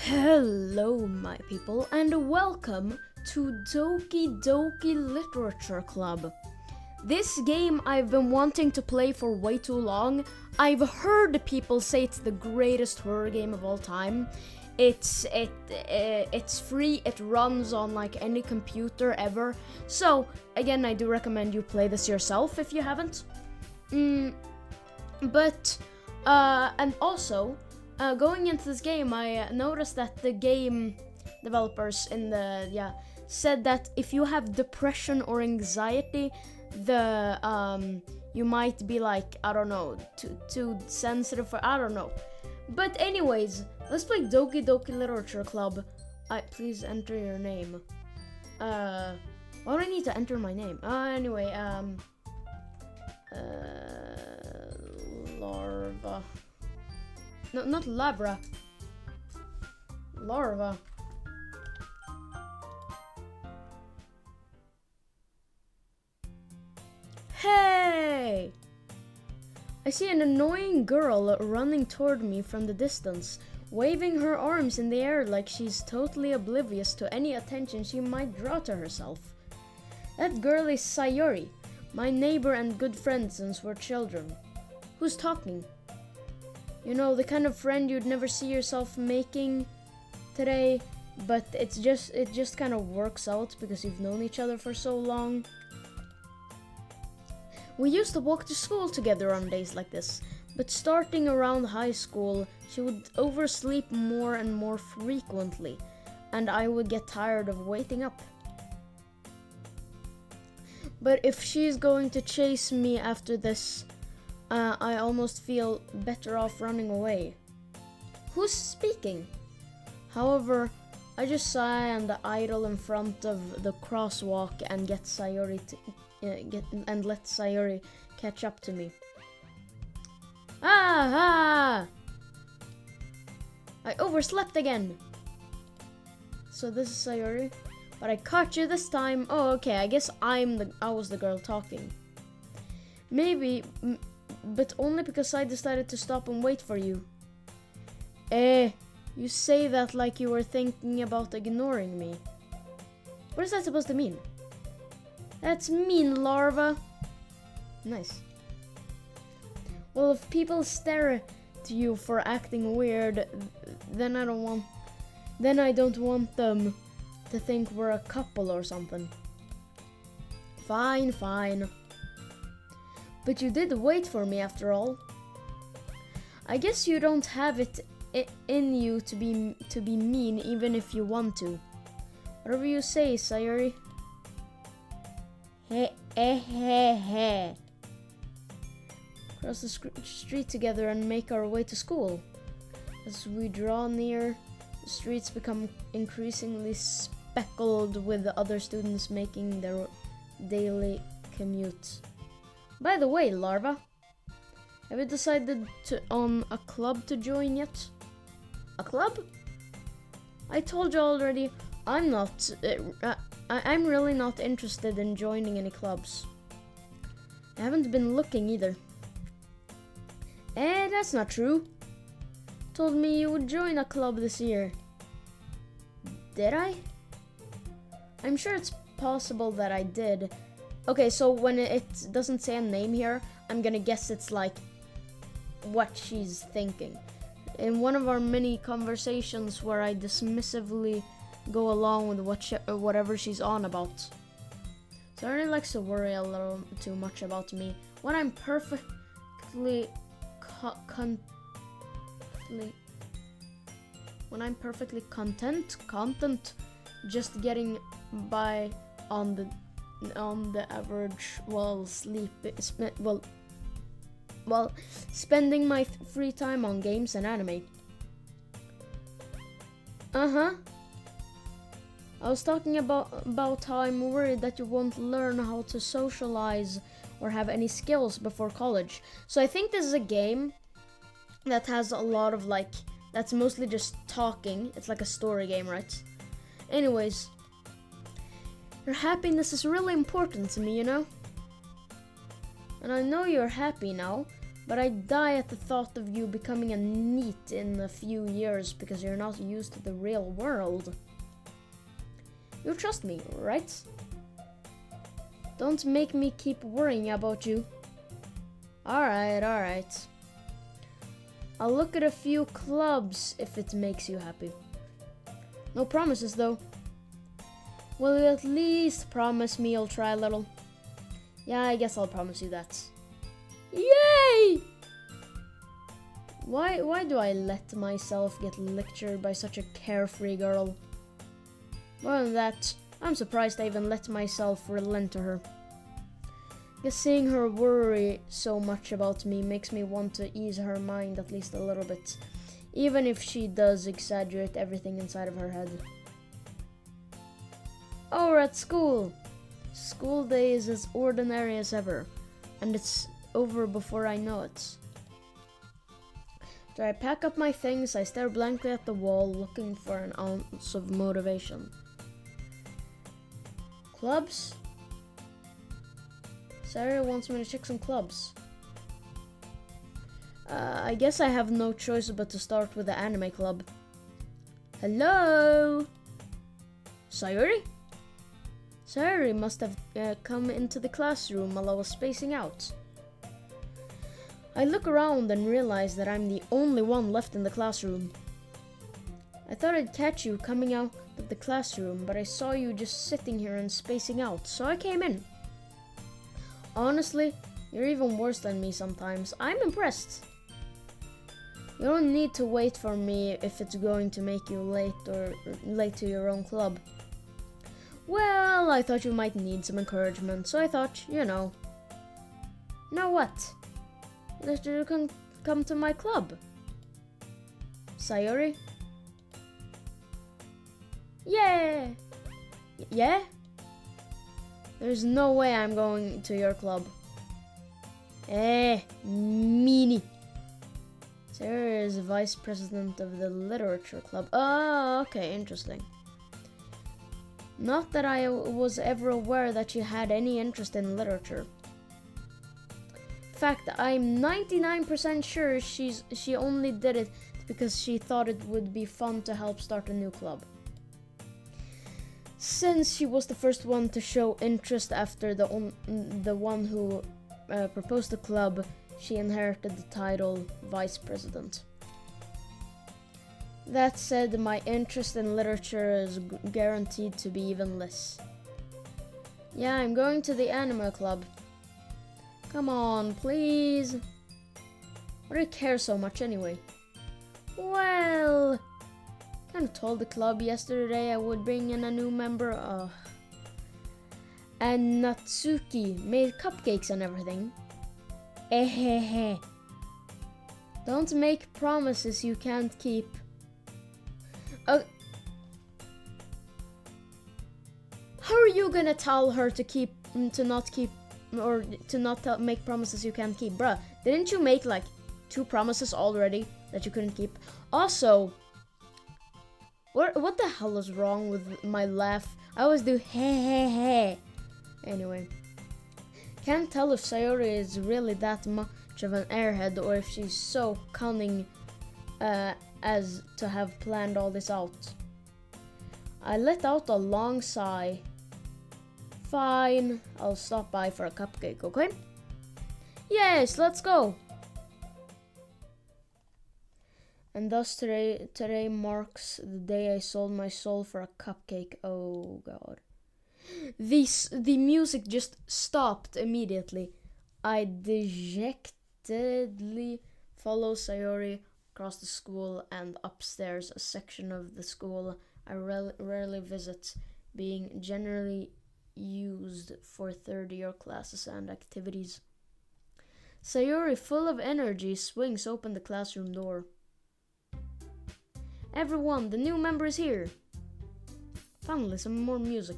Hello, my people, and welcome to Doki Doki Literature Club. This game I've been wanting to play for way too long. I've heard people say it's the greatest horror game of all time. It's free, it runs on like any computer ever. So, again, I do recommend you play this yourself if you haven't. And also, going into this game, I noticed that the game developers said that if you have depression or anxiety, you might be like, I don't know, too sensitive for, I don't know. But anyways, let's play Doki Doki Literature Club. Please enter your name. Why do I need to enter my name? Larva. No, not Labra. Larva. Hey! I see an annoying girl running toward me from the distance, waving her arms in the air like she's totally oblivious to any attention she might draw to herself. That girl is Sayori, my neighbor and good friend since we're children. Who's talking? You know, the kind of friend you'd never see yourself making today, but it just kind of works out because you've known each other for so long. We used to walk to school together on days like this, but starting around high school, she would oversleep more and more frequently, and I would get tired of waiting up. But if she's going to chase me after this, I almost feel better off running away. Who's speaking? However, I just sigh and idle in front of the crosswalk and let Sayori catch up to me. Ah! I overslept again. So this is Sayori, but I caught you this time. Oh, okay. I guess I was the girl talking. Maybe. But only because I decided to stop and wait for you. You say that like you were thinking about ignoring me. What is that supposed to mean? That's mean, Larva. Nice. Well, if people stare at you for acting weird, then I don't want them to think we're a couple or something. Fine. But you did wait for me after all. I guess you don't have it in you to be mean even if you want to. Whatever you say, Sayori. He. Cross the street together and make our way to school. As we draw near, the streets become increasingly speckled with the other students making their daily commute. By the way, Larva, have you decided on a club to join yet? A club? I told you already, I'm really not interested in joining any clubs. I haven't been looking either. That's not true. Told me you would join a club this year. Did I? I'm sure it's possible that I did. Okay, so when it doesn't say a name here, I'm gonna guess it's like what she's thinking. In one of our many conversations where I dismissively go along with whatever she's on about. Sayori likes to worry a little too much about me when I'm perfectly content just getting by on the average while spending my free time on games and anime. I was talking about how I'm worried that you won't learn how to socialize or have any skills before college. So I think this is a game that has a lot of that's mostly just talking. It's like a story game, right? Anyways, your happiness is really important to me, you know? And I know you're happy now, but I die at the thought of you becoming a NEET in a few years because you're not used to the real world. You trust me, right? Don't make me keep worrying about you. Alright. I'll look at a few clubs if it makes you happy. No promises though. Will you at least promise me you'll try a little? Yeah, I guess I'll promise you that. Yay! Why do I let myself get lectured by such a carefree girl? More than that, I'm surprised I even let myself relent to her. Guess seeing her worry so much about me makes me want to ease her mind at least a little bit, even if she does exaggerate everything inside of her head. Oh, we're at school! School day is as ordinary as ever, and it's over before I know it. After I pack up my things, I stare blankly at the wall, looking for an ounce of motivation. Clubs? Sarah wants me to check some clubs. I guess I have no choice but to start with the anime club. Hello? Sayuri? Sayuri must have come into the classroom while I was spacing out. I look around and realize that I'm the only one left in the classroom. I thought I'd catch you coming out of the classroom, but I saw you just sitting here and spacing out, so I came in. Honestly, you're even worse than me sometimes. I'm impressed. You don't need to wait for me if it's going to make you late or late to your own club. Well, I thought you might need some encouragement, so I thought, you know. Now what? That you can come to my club. Sayuri? Yeah! Yeah? There's no way I'm going to your club. Meanie. Sarah is vice president of the literature club. Oh, okay, interesting. Not that I was ever aware that she had any interest in literature. In fact, I'm 99% sure she only did it because she thought it would be fun to help start a new club. Since she was the first one to show interest after the one who proposed the club, she inherited the title Vice President. That said, my interest in literature is guaranteed to be even less. Yeah, I'm going to the anime club. Come on, please. Why do you care so much anyway? Well, kind of told the club yesterday I would bring in a new member. And Natsuki made cupcakes and everything. Ehehe. Don't make promises you can't keep. How are you gonna tell her to not make promises you can't keep? Bruh, didn't you make like 2 promises already that you couldn't keep? Also, what the hell is wrong with my laugh? I always do he. Anyway, can't tell if Sayori is really that much of an airhead or if she's so cunning as to have planned all this out. I let out a long sigh. Fine, I'll stop by for a cupcake, okay? Yes, let's go! And thus today marks the day I sold my soul for a cupcake. Oh god. The music just stopped immediately. I dejectedly follow Sayori across the school and upstairs, a section of the school I rarely visit, being generally used for third-year classes and activities. Sayori, full of energy, swings open the classroom door. Everyone, the new member is here. Finally, some more music.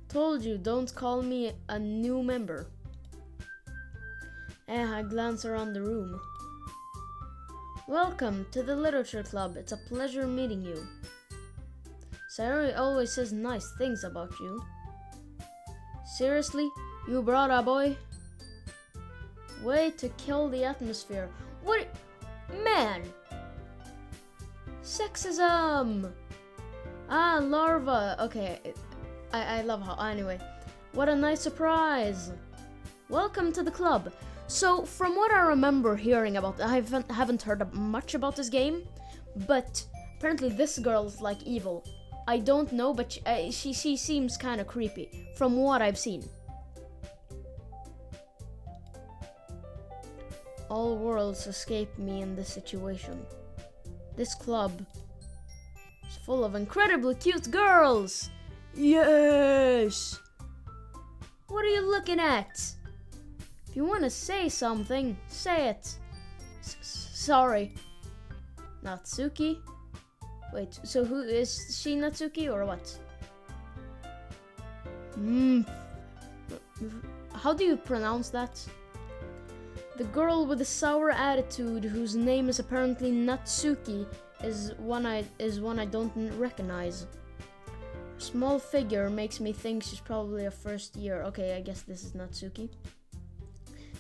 Told you, don't call me a new member. I glance around the room. Welcome to the literature club. It's a pleasure meeting you. Sayori always says nice things about you. Seriously? You brought a boy? Way to kill the atmosphere. What? Man! Sexism! Ah, larva. Okay, I love how. Anyway, what a nice surprise. Welcome to the club. So, from what I remember hearing about, I haven't heard much about this game, but apparently this girl's like evil. I don't know, but she seems kind of creepy from what I've seen. All worlds escape me in this situation. This club is full of incredibly cute girls. Yes! What are you looking at? If you want to say something, say it. Sorry. Natsuki? Wait, so who is she, Natsuki, or what? How do you pronounce that? The girl with the sour attitude, whose name is apparently Natsuki, is one I don't recognize. Her small figure makes me think she's probably a first year. Okay, I guess this is Natsuki.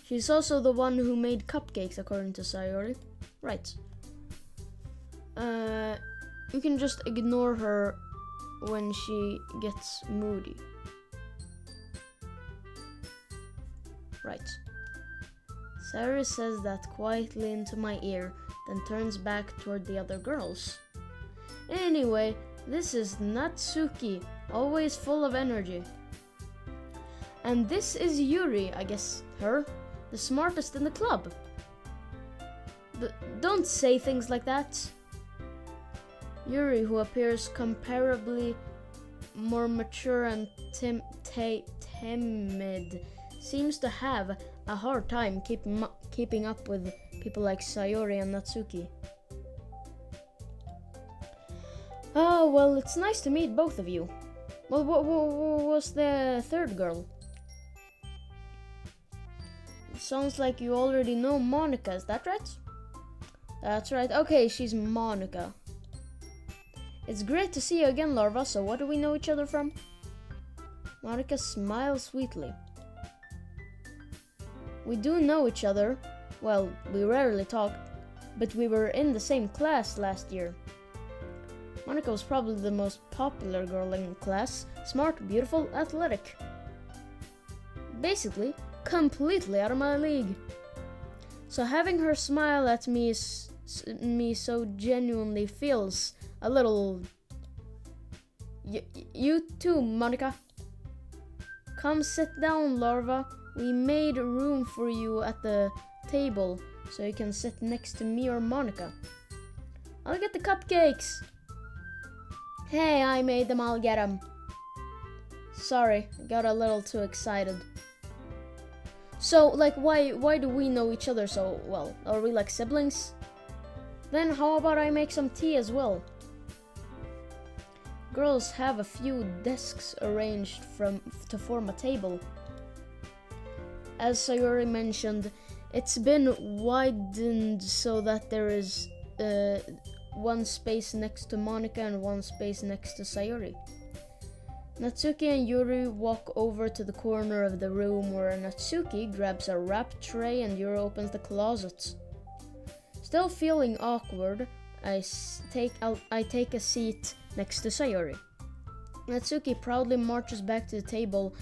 She's also the one who made cupcakes, according to Sayori. Right. You can just ignore her when she gets moody. Right. Sayori says that quietly into my ear, then turns back toward the other girls. Anyway, this is Natsuki, always full of energy. And this is Yuri, I guess her, the smartest in the club. Don't say things like that. Yuri, who appears comparably more mature and timid, seems to have a hard time keeping up with people like Sayori and Natsuki. Oh, well, it's nice to meet both of you. Well, what was the third girl? It sounds like you already know Monica, is that right? That's right, okay, she's Monica. It's great to see you again, Larva, so what do we know each other from? Monica smiles sweetly. We do know each other. Well, we rarely talk, but we were in the same class last year. Monica was probably the most popular girl in class. Smart, beautiful, athletic. Basically, completely out of my league. So having her smile at me so genuinely feels a little... You too, Monica. Come sit down, Larva. We made room for you at the table so you can sit next to me or Monica. I'll get the cupcakes. Hey, I made them, I'll get them. Sorry, I got a little too excited. So, like, why do we know each other so well? Are we like siblings? Then how about I make some tea as well? Girls have a few desks arranged to form a table. As Sayori mentioned, it's been widened so that there is one space next to Monica and one space next to Sayori. Natsuki and Yuri walk over to the corner of the room where Natsuki grabs a wrapped tray and Yuri opens the closet. Still feeling awkward, I take a seat next to Sayori. Natsuki proudly marches back to the table,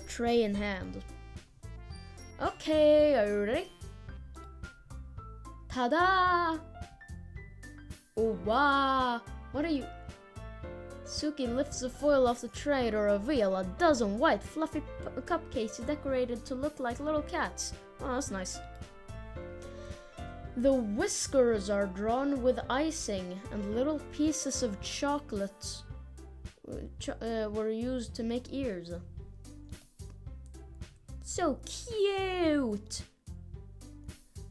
tray in hand. Okay, are you ready? Ta-da! Oh wow! What are you? Suki lifts the foil off the tray to reveal a dozen white, fluffy cupcakes decorated to look like little cats. Oh, that's nice. The whiskers are drawn with icing, and little pieces of chocolate were used to make ears. So cute!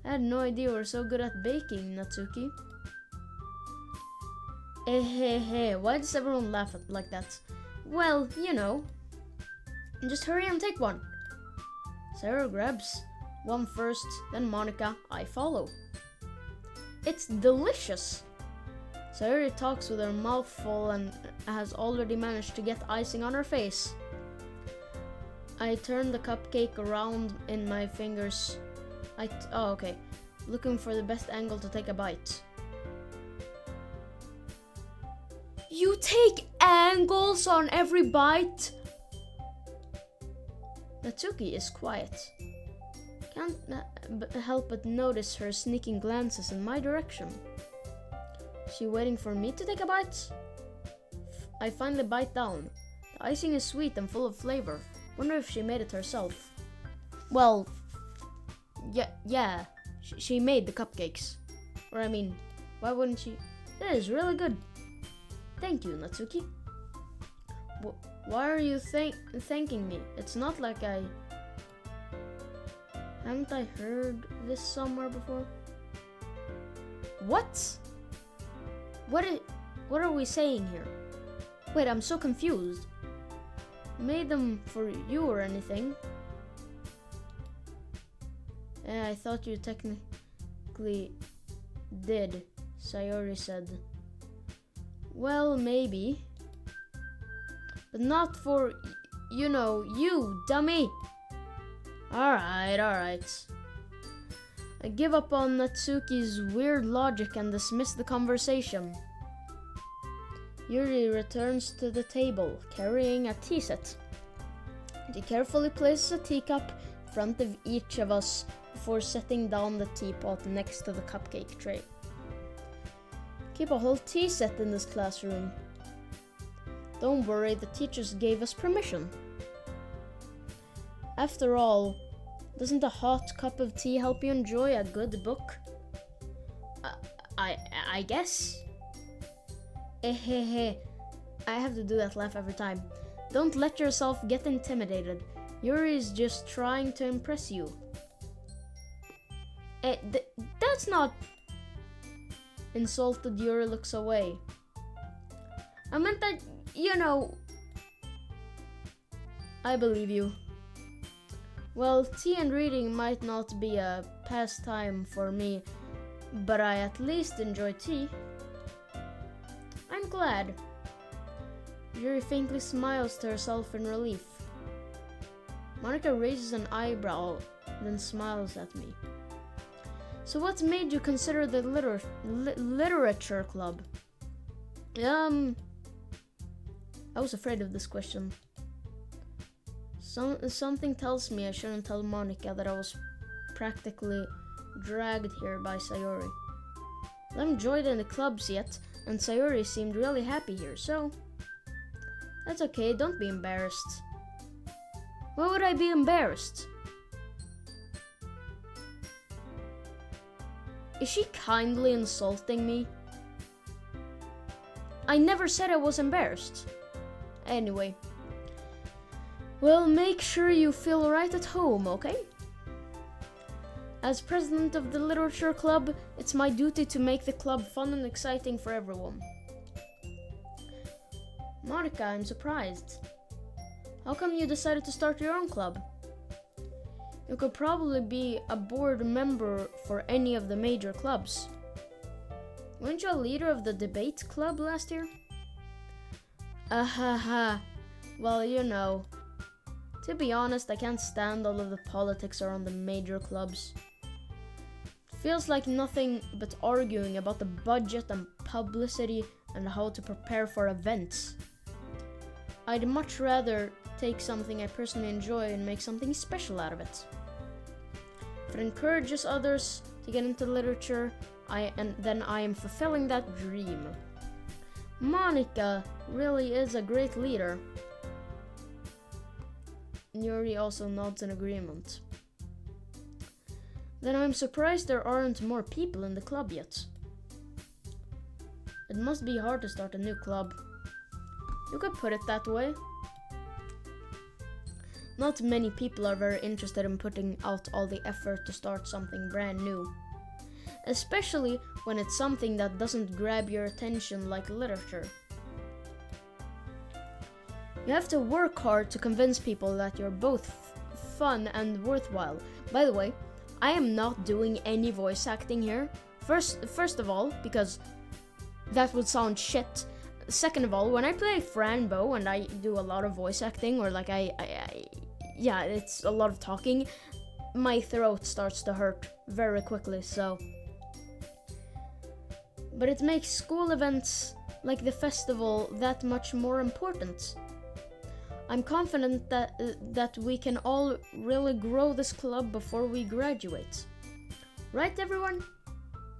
I had no idea you were so good at baking, Natsuki. Hey, why does everyone laugh like that? Well, you know. Just hurry and take one. Sarah grabs one first, then Monica, I follow. It's delicious! Sayori talks with her mouth full and has already managed to get icing on her face. I turn the cupcake around in my fingers Oh, okay. Looking for the best angle to take a bite. You take angles on every bite? Natsuki is quiet. Can't help but notice her sneaking glances in my direction. She waiting for me to take a bite? I finally bite down. The icing is sweet and full of flavor. Wonder if she made it herself. Well, yeah. She made the cupcakes. Or I mean, why wouldn't she? That is really good. Thank you, Natsuki. Why are you thanking me? It's not like I... Haven't I heard this somewhere before? What? What are we saying here? Wait, I'm so confused. Made them for you or anything? I thought you technically did, Sayori said. Well, maybe. But not for, you, dummy! Alright. I give up on Natsuki's weird logic and dismiss the conversation. Yuri returns to the table, carrying a tea set. He carefully places a teacup in front of each of us before setting down the teapot next to the cupcake tray. Keep a whole tea set in this classroom. Don't worry, the teachers gave us permission. After all, doesn't a hot cup of tea help you enjoy a good book? I guess. I have to do that laugh every time. Don't let yourself get intimidated. Yuri is just trying to impress you. That's not... Insulted, Yuri looks away. I meant that, I believe you. Well, tea and reading might not be a pastime for me, but I at least enjoy tea. I'm glad. Yuri faintly smiles to herself in relief. Monica raises an eyebrow, then smiles at me. So what made you consider the literature club? I was afraid of this question. Something tells me I shouldn't tell Monica that I was practically dragged here by Sayori. I haven't joined any clubs yet, and Sayori seemed really happy here, so... That's okay, don't be embarrassed. Why would I be embarrassed? Is she kindly insulting me? I never said I was embarrassed. Anyway. Well, make sure you feel right at home, okay? As president of the literature club, it's my duty to make the club fun and exciting for everyone. Monica, I'm surprised. How come you decided to start your own club? You could probably be a board member for any of the major clubs. Weren't you a leader of the debate club last year? Well, to be honest, I can't stand all of the politics around the major clubs. It feels like nothing but arguing about the budget and publicity and how to prepare for events. I'd much rather take something I personally enjoy and make something special out of it. If it encourages others to get into literature, then I am fulfilling that dream. Monica really is a great leader. Yuri also nods in agreement. Then I'm surprised there aren't more people in the club yet. It must be hard to start a new club. You could put it that way. Not many people are very interested in putting out all the effort to start something brand new. Especially when it's something that doesn't grab your attention like literature. You have to work hard to convince people that you're both fun and worthwhile. By the way, I am not doing any voice acting here. First of all, because that would sound shit. Second of all, when I play Franbo and I do a lot of voice acting, or like it's a lot of talking, my throat starts to hurt very quickly, so. But it makes school events like the festival that much more important. I'm confident that we can all really grow this club before we graduate. Right, everyone?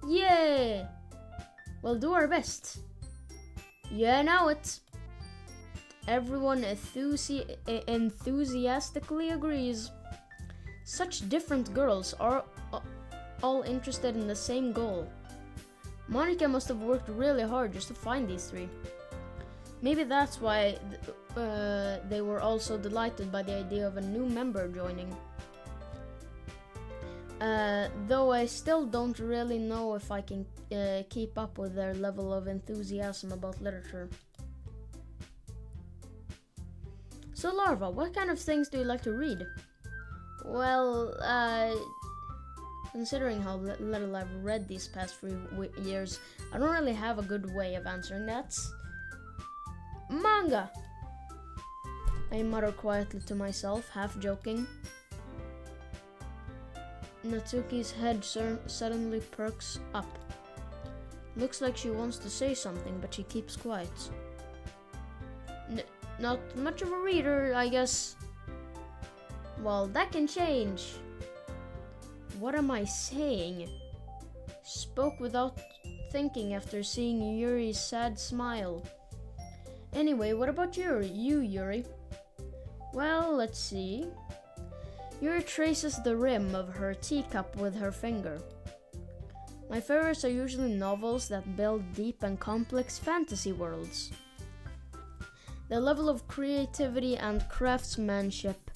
Yeah! We'll do our best. Yeah, I know it. Everyone enthusiastically agrees. Such different girls are all interested in the same goal. Monica must have worked really hard just to find these three. Maybe that's why they were also delighted by the idea of a new member joining. Though I still don't really know if I can keep up with their level of enthusiasm about literature. So Larva, what kind of things do you like to read? Well, considering how little I've read these past few years, I don't really have a good way of answering that. Manga! I mutter quietly to myself, half joking. Natsuki's head suddenly perks up. Looks like she wants to say something, but she keeps quiet. Not much of a reader, I guess. Well, that can change. What am I saying? Spoke without thinking after seeing Yuri's sad smile. Anyway, what about you, Yuri? Well, let's see. Yuri traces the rim of her teacup with her finger. My favorites are usually novels that build deep and complex fantasy worlds. The level of creativity and craftsmanship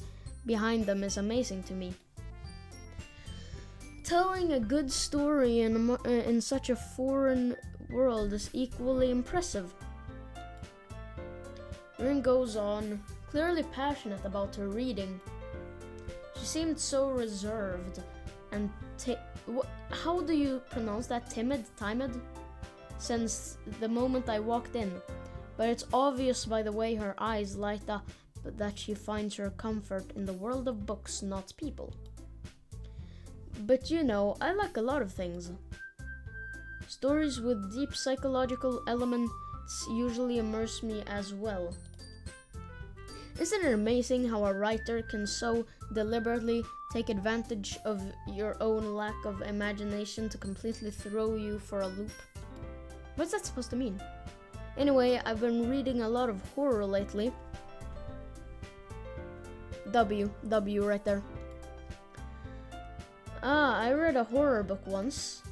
behind them is amazing to me. Telling a good story in such a foreign world is equally impressive. Rin goes on, clearly passionate about her reading. She seemed so reserved and how do you pronounce that? Timid? Since the moment I walked in. But it's obvious by the way her eyes light up that she finds her comfort in the world of books, not people. But you know, I like a lot of things. Stories with deep psychological elements usually immerse me as well. Isn't it amazing how a writer can so deliberately take advantage of your own lack of imagination to completely throw you for a loop? What's that supposed to mean? Anyway, I've been reading a lot of horror lately. W right there. I read a horror book once.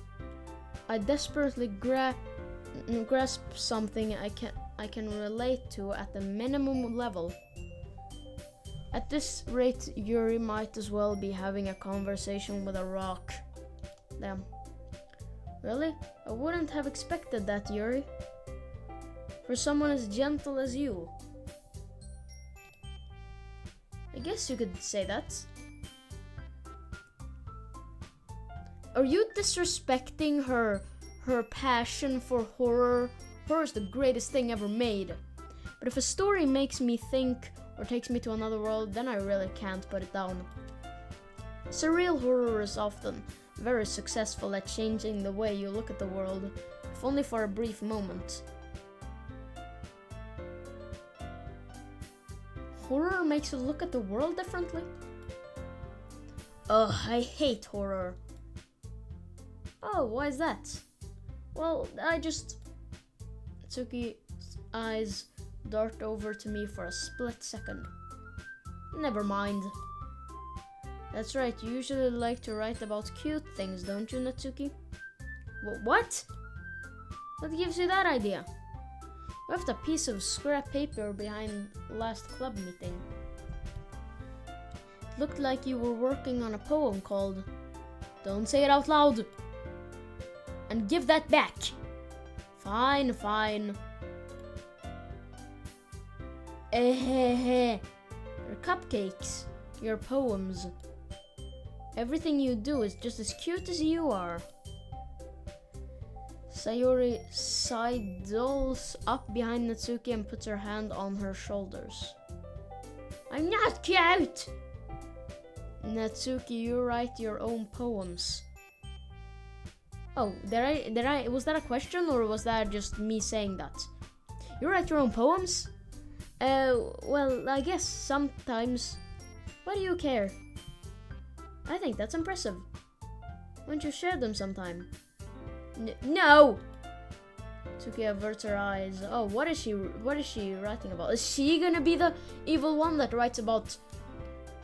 I desperately grasp something I can relate to at the minimum level. At this rate, Yuri might as well be having a conversation with a rock. Damn. Really? I wouldn't have expected that, Yuri. For someone as gentle as you. I guess you could say that. Are you disrespecting her passion for horror? Horror is the greatest thing ever made. But if a story makes me think or takes me to another world, then I really can't put it down. Surreal horror is often very successful at changing the way you look at the world, if only for a brief moment. Horror makes you look at the world differently? Ugh, I hate horror. Oh, why is that? Well, Tsuki's eyes dart over to me for a split second. Never mind. That's right, you usually like to write about cute things, don't you, Natsuki? What? What gives you that idea? You left a piece of scrap paper behind last club meeting. It looked like you were working on a poem called Don't Say It Out Loud. And give that back. Fine. Your cupcakes, your poems. Everything you do is just as cute as you are. Sayori sidles up behind Natsuki and puts her hand on her shoulders. I'm not cute! Natsuki, you write your own poems. Oh, was that a question or was that just me saying that? You write your own poems? Well, I guess sometimes. Why do you care? I think that's impressive. Why don't you share them sometime? No! Natsuki averts her eyes. Oh, what is she writing about? Is she gonna be the evil one that writes about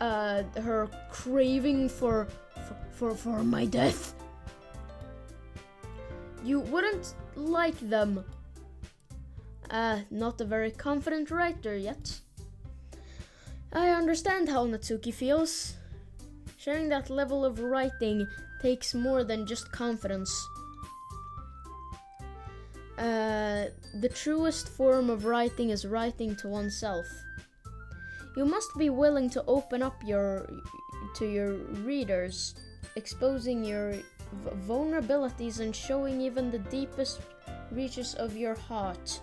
her craving for my death? You wouldn't like them. Not a very confident writer yet. I understand how Natsuki feels. Sharing that level of writing takes more than just confidence. The truest form of writing is writing to oneself. You must be willing to open up to your readers, exposing your vulnerabilities and showing even the deepest reaches of your heart.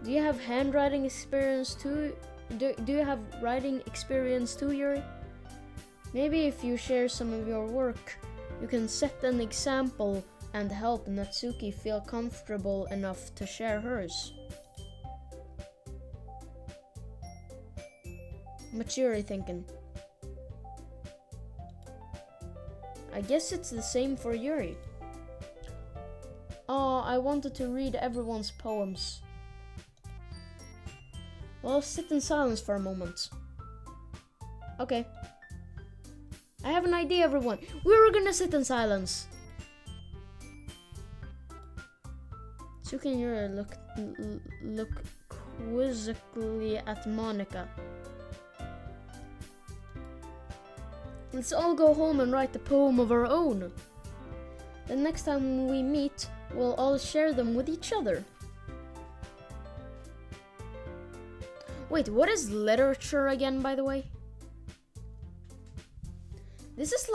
Do you have handwriting experience too? Do you have writing experience too, Yuri? Maybe if you share some of your work, you can set an example and help Natsuki feel comfortable enough to share hers. What's Yuri thinking? I guess it's the same for Yuri. Oh, I wanted to read everyone's poems. Well, sit in silence for a moment. Okay. I have an idea, everyone. We were gonna sit in silence. Natsuki and Yuri look quizzically at Monica. Let's all go home and write a poem of our own. The next time we meet, we'll all share them with each other. Wait, what is literature again, by the way? This is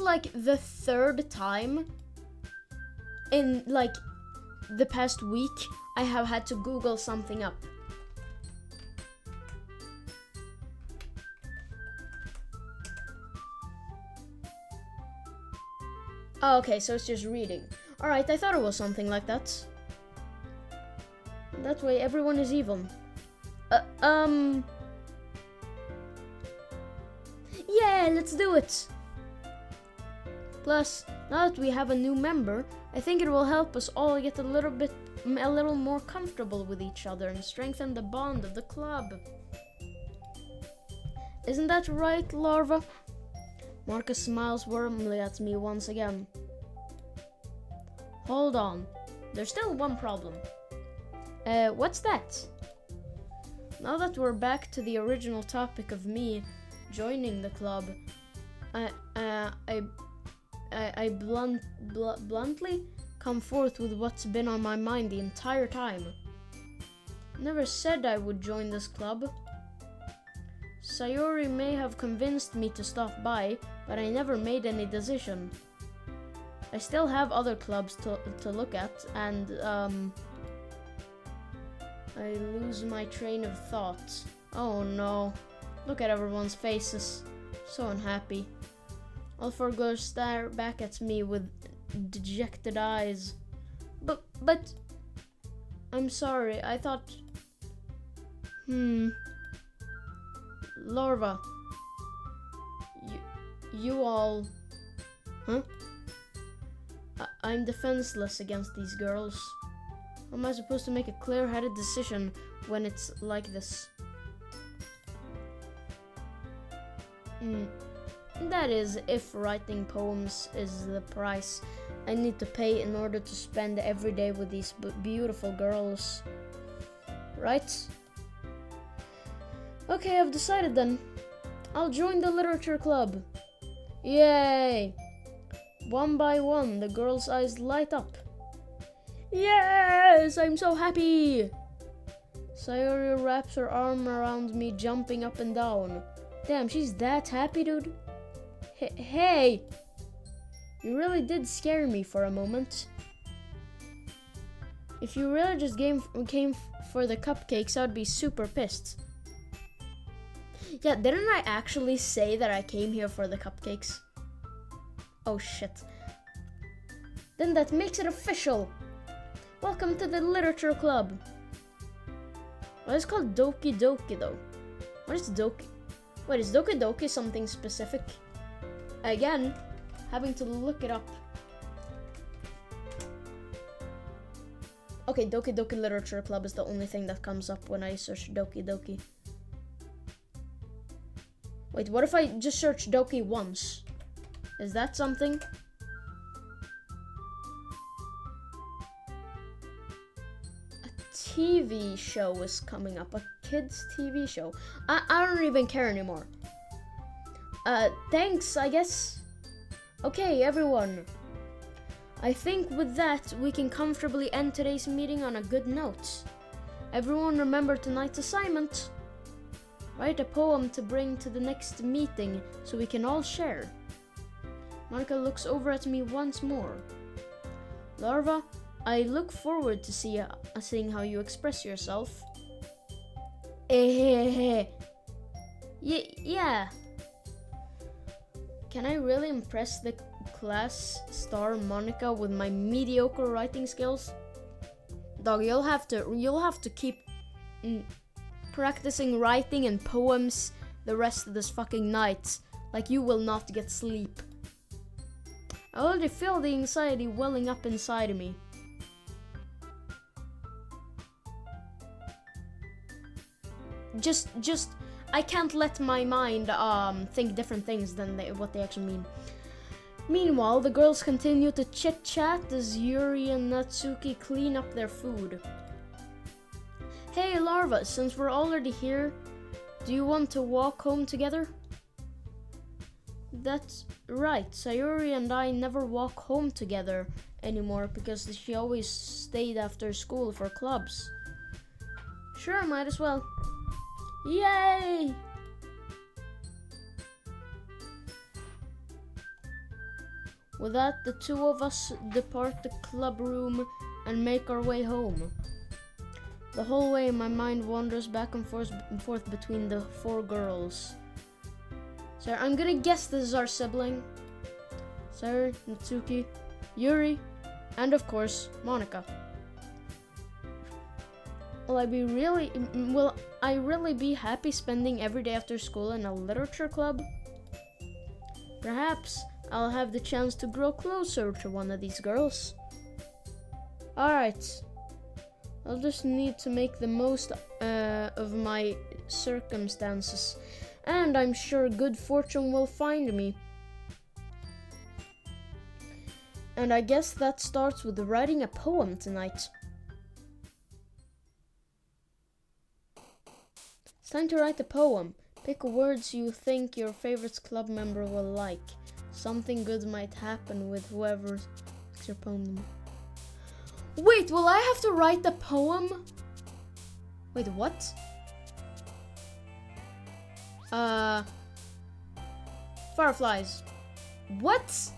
like the third time in like the past week I have had to Google something up. Oh, okay, so it's just reading. Alright, I thought it was something like that. That way everyone is even. Yeah, let's do it! Plus, now that we have a new member, I think it will help us all get a little more comfortable with each other and strengthen the bond of the club. Isn't that right, Larva? Marcus smiles warmly at me once again. Hold on, there's still one problem. What's that? Now that we're back to the original topic of me joining the club, I bluntly come forth with what's been on my mind the entire time. Never said I would join this club. Sayori may have convinced me to stop by, but I never made any decision. I still have other clubs to look at, and I lose my train of thought. Oh no, look at everyone's faces, so unhappy. All four girls stare back at me with dejected eyes. But, I'm sorry, I thought, Larva, you all, huh? I'm defenseless against these girls. How am I supposed to make a clear-headed decision when it's like this? That is, if writing poems is the price I need to pay in order to spend every day with these beautiful girls. Right? Okay, I've decided then. I'll join the literature club. Yay! One by one, the girls' eyes light up. Yes! I'm so happy! Sayori wraps her arm around me, jumping up and down. Damn, she's that happy, dude. Hey! You really did scare me for a moment. If you really just came for the cupcakes, I'd be super pissed. Yeah, didn't I actually say that I came here for the cupcakes? Oh shit. Then that makes it official. Welcome to the literature club. Well, it's called Doki Doki though. What is Doki? Wait, is Doki Doki something specific? Again, having to look it up. Okay, Doki Doki Literature Club is the only thing that comes up when I search Doki Doki. Wait, what if I just search Doki once? Is that something? A TV show is coming up. A kids TV show. I don't even care anymore. Thanks, I guess. Okay, everyone. I think with that, we can comfortably end today's meeting on a good note. Everyone remember tonight's assignment. Write a poem to bring to the next meeting so we can all share. Monica looks over at me once more. Larva, I look forward to seeing how you express yourself. Yeah. Can I really impress the class star Monica with my mediocre writing skills? Dog, you'll have to keep practicing writing and poems the rest of this fucking night. Like you will not get sleep. I already feel the anxiety welling up inside of me. Just I can't let my mind think different things than what they actually mean. Meanwhile, the girls continue to chit-chat as Yuri and Natsuki clean up their food. Hey Larva, since we're already here, do you want to walk home together? That's right, Sayuri and I never walk home together anymore because she always stayed after school for clubs. Sure, might as well. Yay! With that, the two of us depart the club room and make our way home. The whole way, my mind wanders back and forth between the four girls. So I'm gonna guess this is our sibling. Sayuri, Natsuki, Yuri, and of course, Monica. Will I really be happy spending every day after school in a literature club? Perhaps I'll have the chance to grow closer to one of these girls. Alright. I'll just need to make the most of my circumstances, and I'm sure good fortune will find me. And I guess that starts with writing a poem tonight. It's time to write a poem. Pick words you think your favorite club member will like. Something good might happen with whoever picks your poem. Wait, will I have to write the poem? Wait, what? Fireflies. What?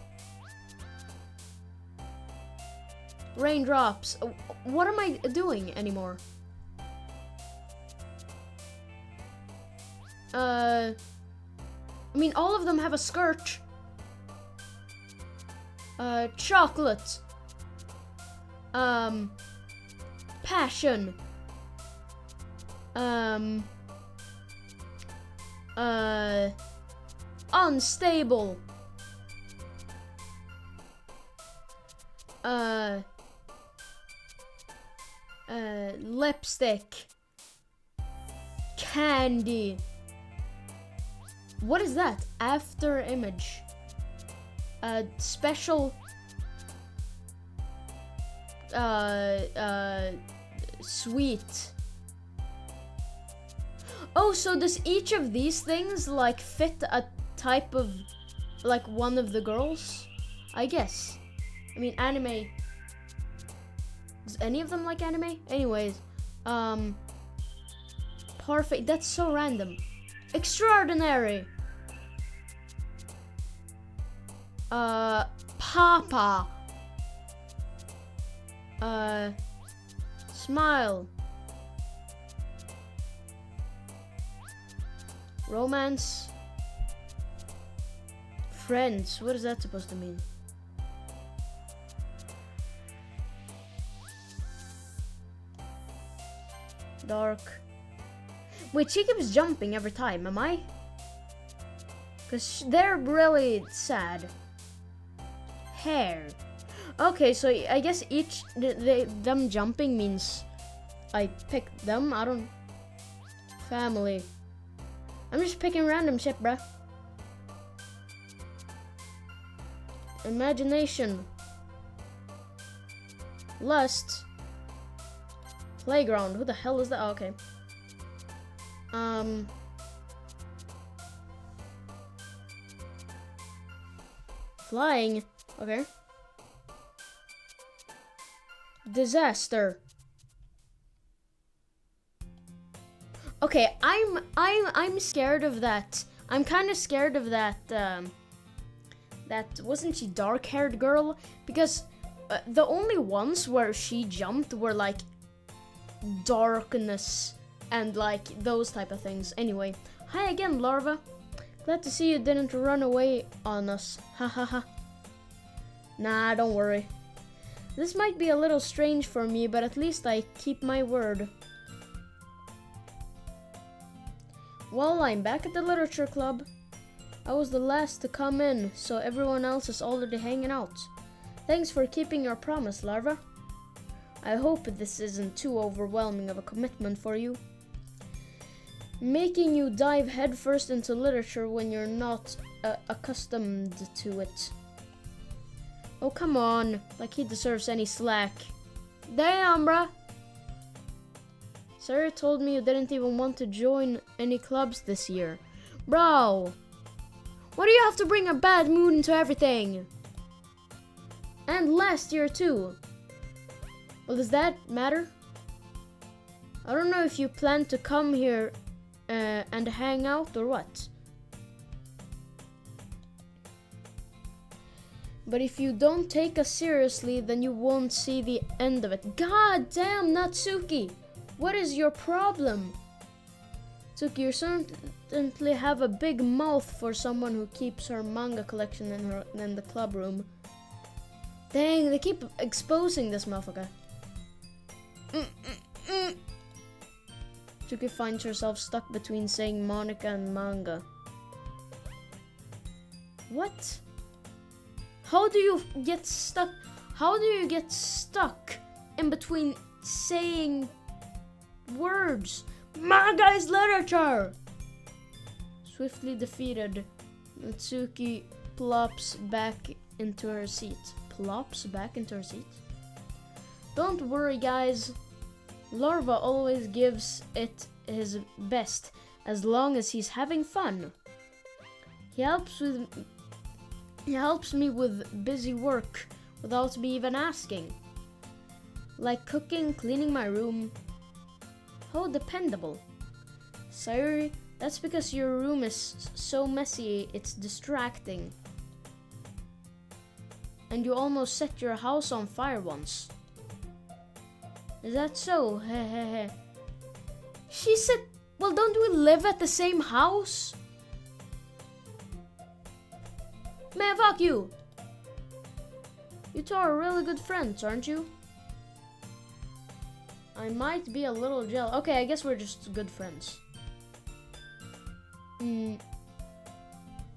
Raindrops. What am I doing anymore? I mean, all of them have a skirt. Chocolate. Passion. Unstable. Lipstick. Candy. What is that? After image. Special. Sweet. Oh, so does each of these things like fit a type of like one of the girls? I guess. I mean, anime. Does any of them like anime? Anyways, perfect. That's so random. Extraordinary. Papa. Smile. Romance. Friends. What is that supposed to mean? Dark. Wait, she keeps jumping every time, am I? Because they're really sad. Hair. Okay, so I guess them jumping means I picked them. I don't... Family. I'm just picking random shit, bruh. Imagination. Lust. Playground. Who the hell is that? Oh, okay. Flying. Okay. Disaster. Okay, I'm scared of that. I'm kind of scared of that. That wasn't she dark-haired girl? Because the only ones where she jumped were like darkness and like those type of things. Anyway, hi again, larva. Glad to see you didn't run away on us. Ha ha ha. Nah, don't worry. This might be a little strange for me, but at least I keep my word. Well, I'm back at the literature club. I was the last to come in, so everyone else is already hanging out. Thanks for keeping your promise, larva. I hope this isn't too overwhelming of a commitment for you. Making you dive headfirst into literature when you're not accustomed to it. Oh, come on. Like he deserves any slack. Damn, bruh. Sarah told me you didn't even want to join any clubs this year. Bro. Why do you have to bring a bad mood into everything? And last year, too. Well, does that matter? I don't know if you plan to come here and hang out or what. But if you don't take us seriously, then you won't see the end of it. God damn, Natsuki! What is your problem? Tsuki, you certainly have a big mouth for someone who keeps her manga collection in the club room. Dang, they keep exposing this motherfucker. Tsuki finds herself stuck between saying Monica and manga. What? How do you get stuck? How do you get stuck in between saying words? Manga is literature! Swiftly defeated, Natsuki plops back into her seat. Plops back into her seat? Don't worry, guys. Larva always gives it his best as long as he's having fun. He helps me with busy work without me even asking. Like cooking, cleaning my room. How dependable. Sayuri, that's because your room is so messy it's distracting. And you almost set your house on fire once. Is that so? Hehehe. She said, well, don't we live at the same house? Man, fuck you! You two are really good friends, aren't you? I might be a little jealous. Okay, I guess we're just good friends.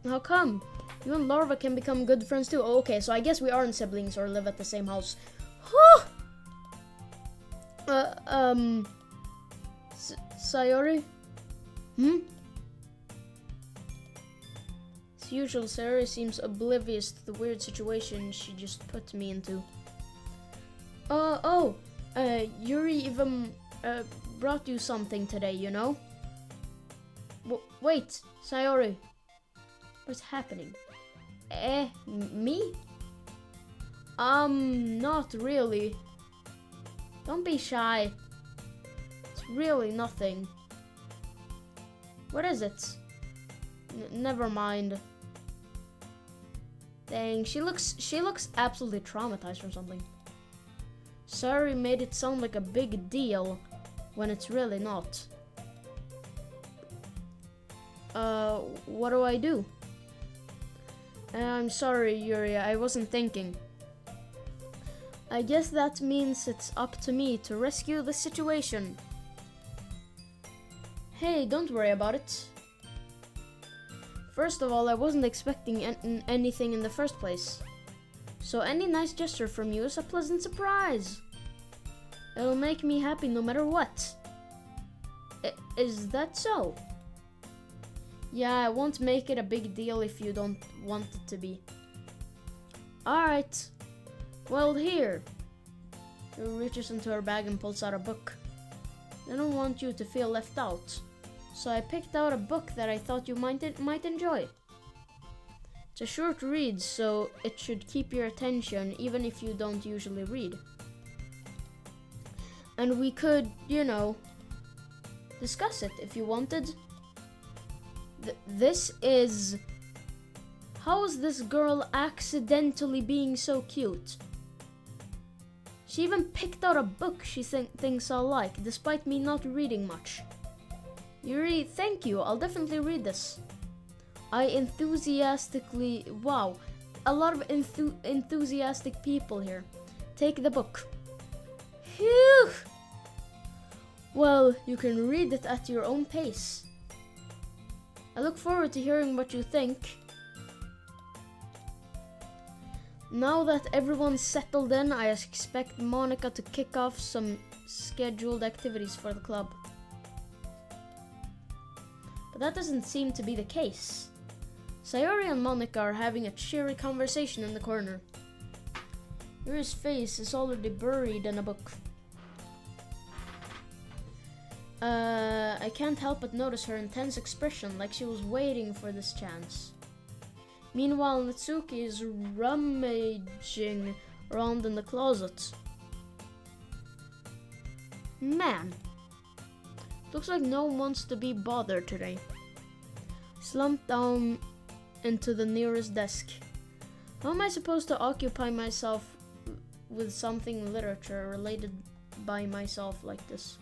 How come? You and Larva can become good friends too. Oh, okay, so I guess we aren't siblings or live at the same house. Sayori? As usual, Sayori seems oblivious to the weird situation she just put me into. Yuri even brought you something today, you know? Wait, Sayori. What's happening? Me? Not really. Don't be shy. It's really nothing. What is it? Never mind. Dang, she looks absolutely traumatized or something. Sorry made it sound like a big deal when it's really not. what do I do? I'm sorry, Yuri, I wasn't thinking. I guess that means it's up to me to rescue the situation. Hey, don't worry about it. First of all, I wasn't expecting anything in the first place. So any nice gesture from you is a pleasant surprise. It'll make me happy no matter what. Is that so? Yeah, I won't make it a big deal if you don't want it to be. Alright. Well, here. She reaches into her bag and pulls out a book. I don't want you to feel left out. So I picked out a book that I thought you might enjoy. It's a short read, so it should keep your attention even if you don't usually read. And we could, you know, discuss it if you wanted. This is... How is this girl accidentally being so cute? She even picked out a book she thinks I'll like, despite me not reading much. Yuri, thank you. I'll definitely read this. I enthusiastically... Wow, a lot of enthusiastic people here. Take the book. Phew! Well, you can read it at your own pace. I look forward to hearing what you think. Now that everyone's settled in, I expect Monica to kick off some scheduled activities for the club. But that doesn't seem to be the case. Sayori and Monica are having a cheery conversation in the corner. Yuri's face is already buried in a book. I can't help but notice her intense expression, like she was waiting for this chance. Meanwhile, Natsuki is rummaging around in the closet. Man, looks like no one wants to be bothered today. Slumped down into the nearest desk. How am I supposed to occupy myself with something literature related by myself like this?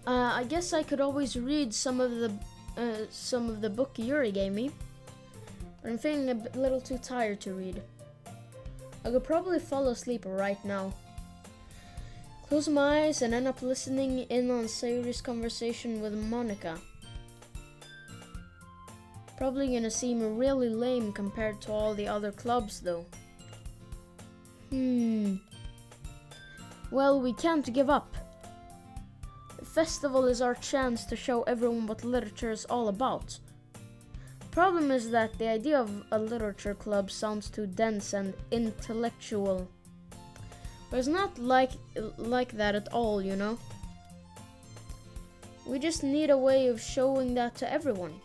I guess I could always read some of the book Yuri gave me, but I'm feeling a little too tired to read. I could probably fall asleep right now. Close my eyes and end up listening in on Sayori's conversation with Monica. Probably gonna seem really lame compared to all the other clubs though. Well, we can't give up. The festival is our chance to show everyone what literature is all about. Problem is that the idea of a literature club sounds too dense and intellectual. But it's not like that at all, you know? We just need a way of showing that to everyone.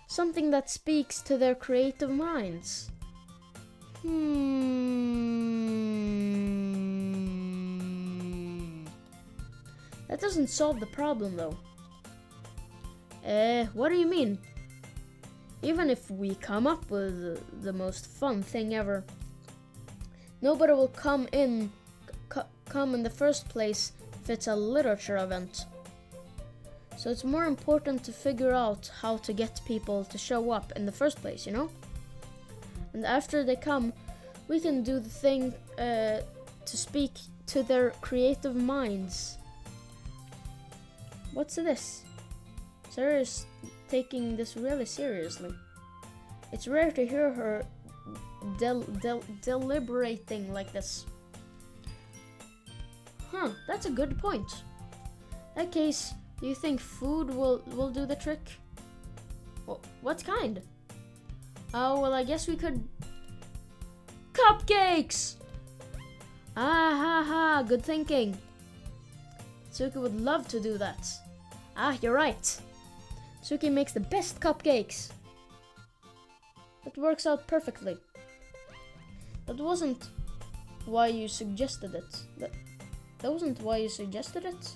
Something that speaks to their creative minds. That doesn't solve the problem though. What do you mean? Even if we come up with the most fun thing ever, nobody will come in the first place if it's a literature event. So it's more important to figure out how to get people to show up in the first place, you know? And after they come, we can do the thing to speak to their creative minds. What's this? Sarah is taking this really seriously. It's rare to hear her deliberating like this. That's a good point. In that case, do you think food will do the trick? What kind? Oh, well, I guess we could... Cupcakes! Good thinking. Suki would love to do that. You're right. Suki makes the best cupcakes. That works out perfectly. That wasn't why you suggested it. That wasn't why you suggested it?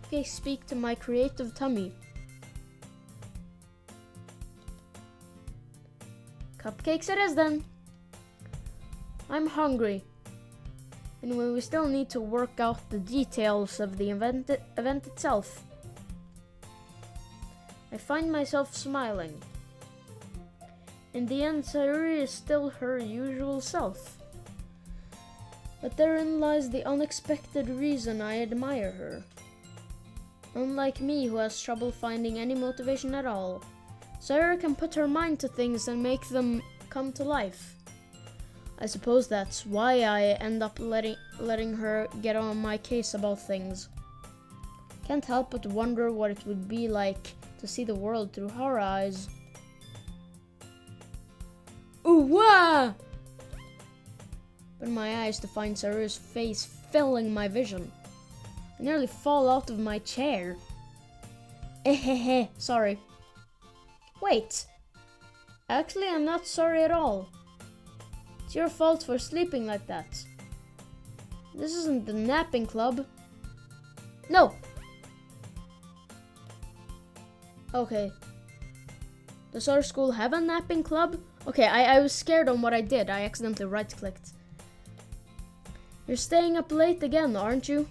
Okay, speak to my creative tummy. Cupcakes it is then. I'm hungry. Anyway, we still need to work out the details of the event itself. I find myself smiling. In the end, Sayuri is still her usual self. But therein lies the unexpected reason I admire her. Unlike me, who has trouble finding any motivation at all, Sayuri can put her mind to things and make them come to life. I suppose that's why I end up letting her get on my case about things. Can't help but wonder what it would be like to see the world through her eyes. Ooh, wah! Open my eyes to find Sayuri's face filling my vision. I nearly fall out of my chair. Sorry. Wait. Actually, I'm not sorry at all. It's your fault for sleeping like that. This isn't the napping club. No! Okay. Does our school have a napping club? Okay, I was scared on what I did. I accidentally right-clicked. You're staying up late again, aren't you?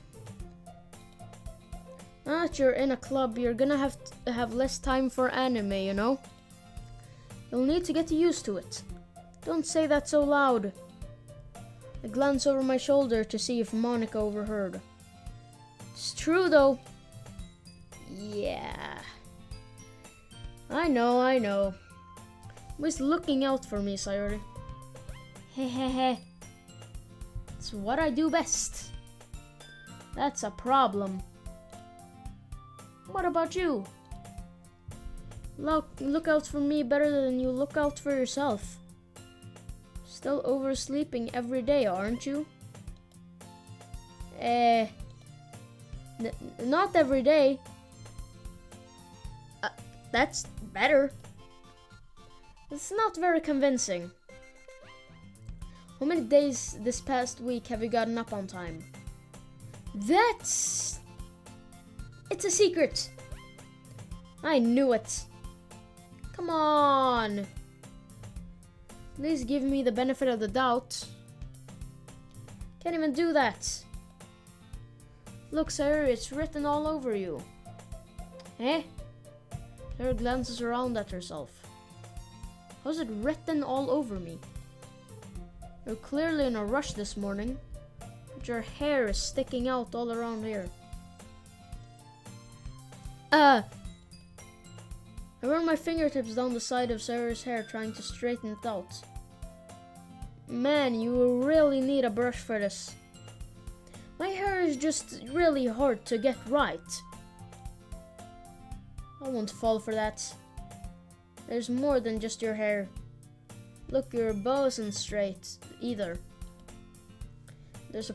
Now that you're in a club, you're gonna have to have less time for anime, you know? You'll need to get used to it. Don't say that so loud. I glance over my shoulder to see if Monica overheard. It's true, though. Yeah. I know. Always looking out for me, Sayuri. Hehehe. It's what I do best. That's a problem. What about you? Look out for me better than you look out for yourself. Still oversleeping every day, aren't you? Not every day. That's better. It's not very convincing. How many days this past week have you gotten up on time? It's a secret. I knew it. Come on. Please give me the benefit of the doubt. Can't even do that. Look, Sayuri, it's written all over you. Eh? Sayuri glances around at herself. How's it written all over me? You're clearly in a rush this morning, but your hair is sticking out all around here. I run my fingertips down the side of Sayuri's hair, trying to straighten it out. Man, you will really need a brush for this. My hair is just really hard to get right. I won't fall for that. There's more than just your hair. Look, your bow isn't straight either. There's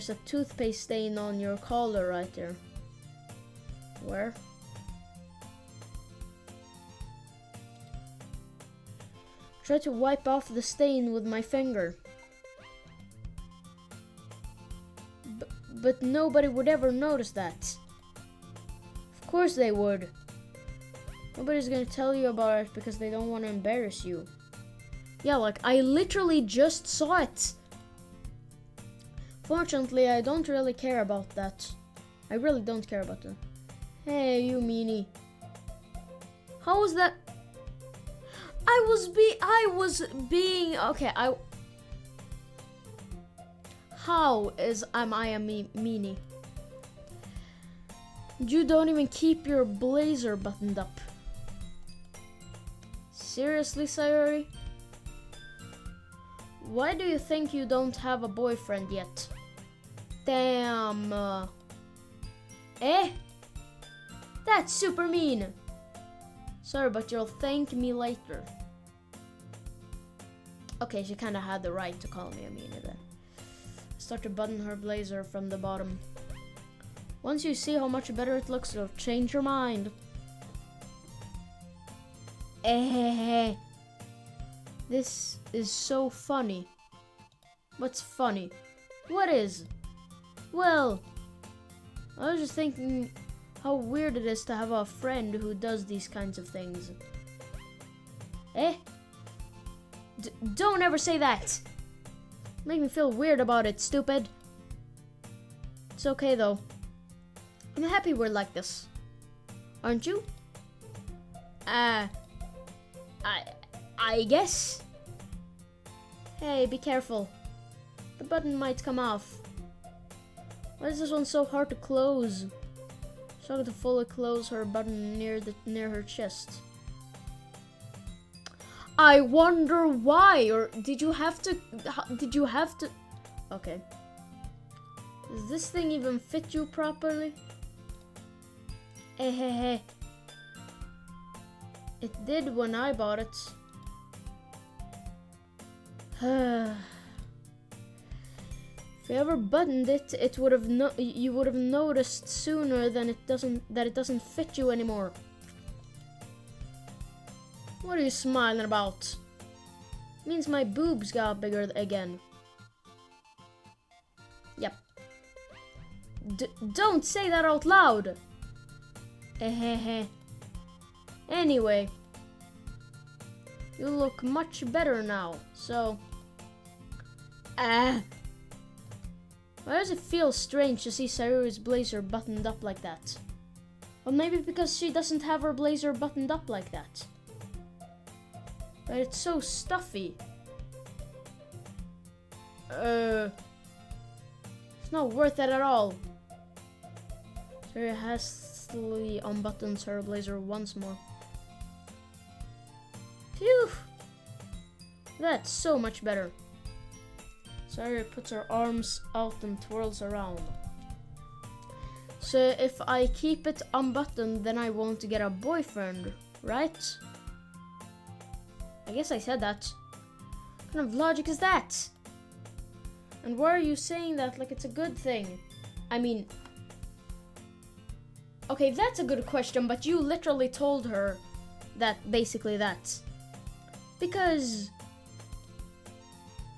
a toothpaste stain on your collar right there. Where? Try to wipe off the stain with my finger. But nobody would ever notice that. Of course they would. Nobody's gonna tell you about it because they don't want to embarrass you. Yeah, like, I literally just saw it. Fortunately, I don't really care about that. I really don't care about that. Hey, you meanie. How was that? Okay, How am I a meanie? You don't even keep your blazer buttoned up. Seriously, Sayuri? Why do you think you don't have a boyfriend yet? Damn. That's super mean. Sorry, but you'll thank me later. Okay, she kinda had the right to call me a meanie then. Start to button her blazer from the bottom. Once you see how much better it looks, it'll change your mind. This is so funny. What's funny? What is? Well, I was just thinking how weird it is to have a friend who does these kinds of things. Don't ever say that. Make me feel weird about it, stupid. It's okay though. I'm happy we're like this. Aren't you? I guess. Hey, be careful. The button might come off. Why is this one so hard to close? Struggle to fully close her button near her chest. I wonder why, or did you have to? Okay. Does this thing even fit you properly? Hey. It did when I bought it. If you ever buttoned it, you would have noticed sooner that it doesn't fit you anymore. What are you smiling about? It means my boobs got bigger again. Yep. Don't say that out loud. Anyway, you look much better now, so... Why does it feel strange to see Sayuri's blazer buttoned up like that? Well, maybe because she doesn't have her blazer buttoned up like that. But it's so stuffy. It's not worth it at all. Sayuri hastily unbuttons her blazer once more. Phew! That's so much better. Sayuri puts her arms out and twirls around. So if I keep it unbuttoned, then I won't get a boyfriend, right? I guess I said that. What kind of logic is that? And why are you saying that like it's a good thing? I mean... Okay, that's a good question, but you literally told her that, basically that. Because...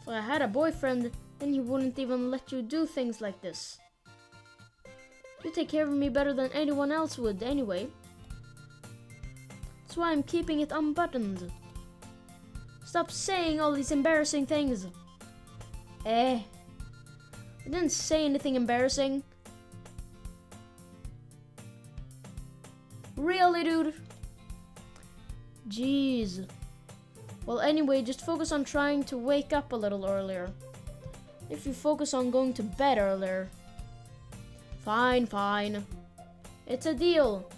if I had a boyfriend, then he wouldn't even let you do things like this. You take care of me better than anyone else would anyway. That's why I'm keeping it unbuttoned. Stop saying all these embarrassing things. I didn't say anything embarrassing. Really, dude? Jeez. Well, anyway, just focus on trying to wake up a little earlier. If you focus on going to bed earlier. Fine. It's a deal.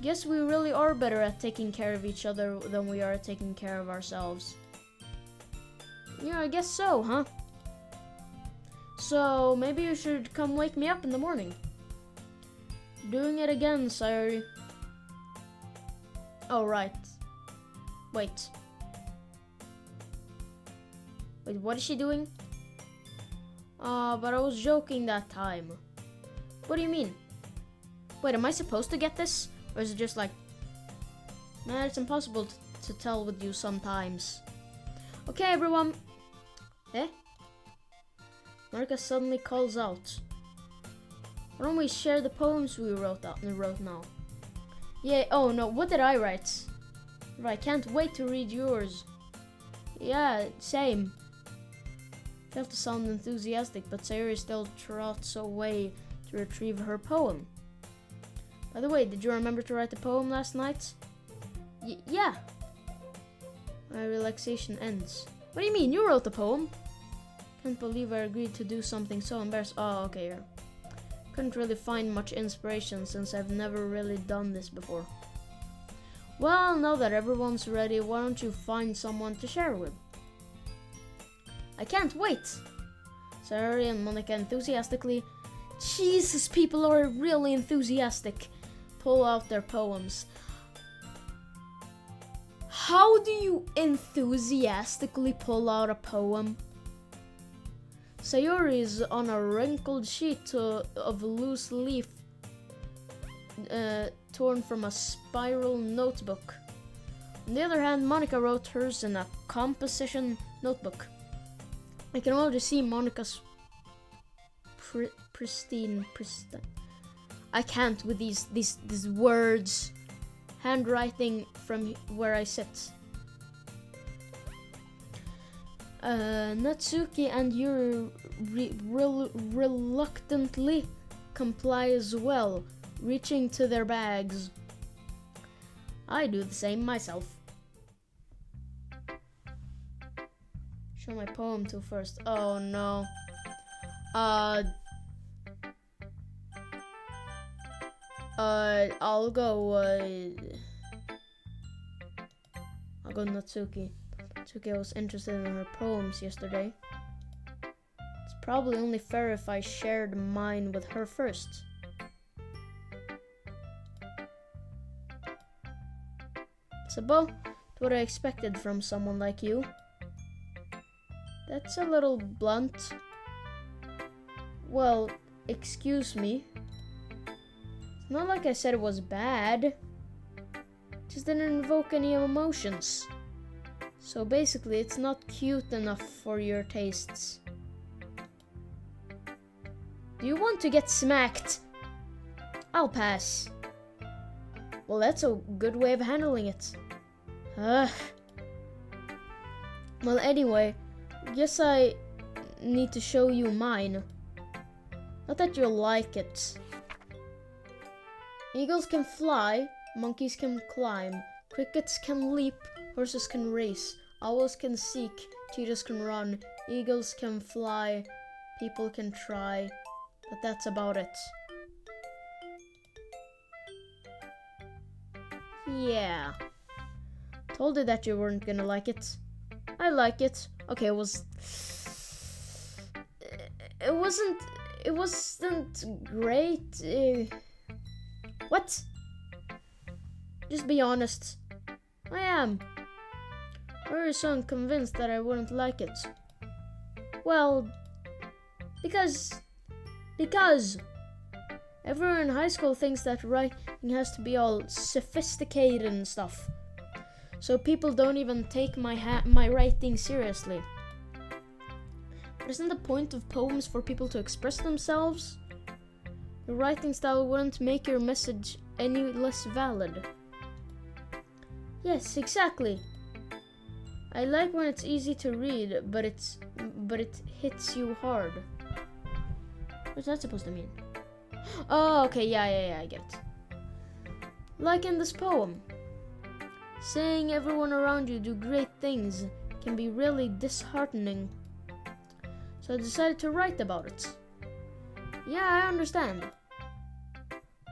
Guess we really are better at taking care of each other than we are at taking care of ourselves. Yeah, I guess so, huh? So, maybe you should come wake me up in the morning. Doing it again, Sayuri. Oh, right. Wait, what is she doing? But I was joking that time. What do you mean? Wait, am I supposed to get this? Or is it just like... Man, it's impossible to tell with you sometimes. Okay, everyone. Monica suddenly calls out. Why don't we share the poems we wrote now? Yeah, oh no, what did I write? I can't wait to read yours. Yeah, same. Felt to sound enthusiastic, but Sayuri still trots away to retrieve her poem. By the way, did you remember to write the poem last night? Yeah. My relaxation ends. What do you mean? You wrote the poem? Can't believe I agreed to do something so embarrassing. Oh, okay, yeah. Couldn't really find much inspiration since I've never really done this before. Well, now that everyone's ready, why don't you find someone to share with? I can't wait! Sayuri and Monica enthusiastically, Jesus, people are really enthusiastic, pull out their poems. How do you enthusiastically pull out a poem? Sayuri is on a wrinkled sheet of loose leaf torn from a spiral notebook. On the other hand, Monica wrote hers in a composition notebook. I can already see Monica's pristine. I can't with these words. Handwriting from where I sit. Natsuki and Yuri reluctantly comply as well, reaching to their bags. I do the same myself. Show my poem to first. Oh no. I'll go Natsuki. Natsuki was interested in her poems yesterday. It's probably only fair if I shared mine with her first. It's about what I expected from someone like you. That's a little blunt. Well, excuse me. It's not like I said it was bad. Just didn't invoke any emotions. So basically, it's not cute enough for your tastes. Do you want to get smacked? I'll pass. Well, that's a good way of handling it. Well, anyway, guess I need to show you mine. Not that you'll like it. Eagles can fly, monkeys can climb, crickets can leap, horses can race, owls can seek, cheetahs can run, eagles can fly, people can try, but that's about it. Yeah. Told you that you weren't gonna like it. I like it. Okay, it wasn't great. What? Just be honest. I am. Why are you so unconvinced that I wouldn't like it? Well, because everyone in high school thinks that writing has to be all sophisticated and stuff. So people don't even take my writing seriously. But isn't the point of poems for people to express themselves? Your writing style wouldn't make your message any less valid. Yes, exactly. I like when it's easy to read, but it hits you hard. What's that supposed to mean? Oh, okay, yeah, I get it. Like in this poem. Seeing everyone around you do great things can be really disheartening. So I decided to write about it. Yeah, I understand.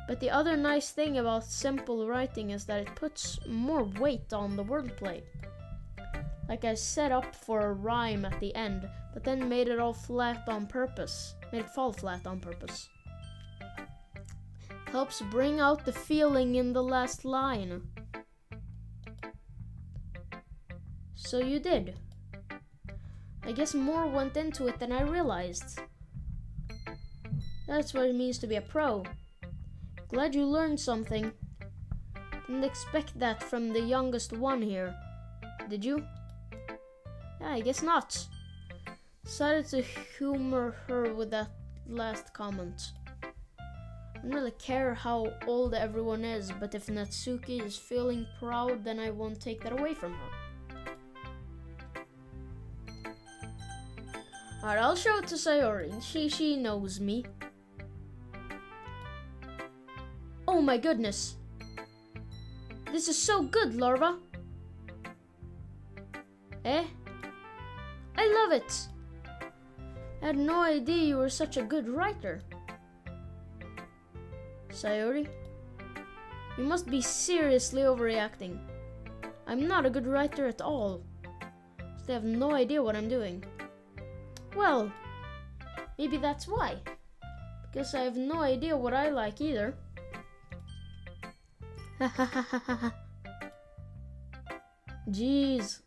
But the other nice thing about simple writing is that it puts more weight on the wordplay. Like I set up for a rhyme at the end, but then made it all flat on purpose. Made it fall flat on purpose. Helps bring out the feeling in the last line. So you did. I guess more went into it than I realized. That's what it means to be a pro. Glad you learned something. Didn't expect that from the youngest one here. Did you? Yeah, I guess not. Decided to humor her with that last comment. I don't really care how old everyone is, but if Natsuki is feeling proud, then I won't take that away from her. Alright, I'll show it to Sayori. She knows me. Oh my goodness. This is so good, Larva. Eh? I love it. I had no idea you were such a good writer. Sayori, you must be seriously overreacting. I'm not a good writer at all. They have no idea what I'm doing. Well, maybe that's why. Because I have no idea what I like either. Jeez.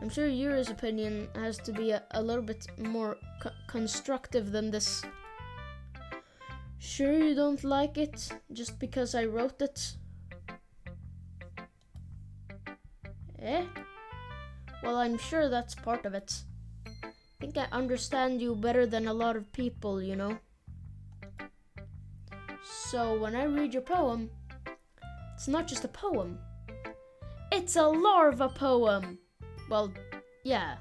I'm sure Yuri's opinion has to be a little bit more constructive than this. Sure you don't like it just because I wrote it? Eh? Well, I'm sure that's part of it. I think I understand you better than a lot of people, you know. So when I read your poem, it's not just a poem. It's a larva poem! Well, yeah,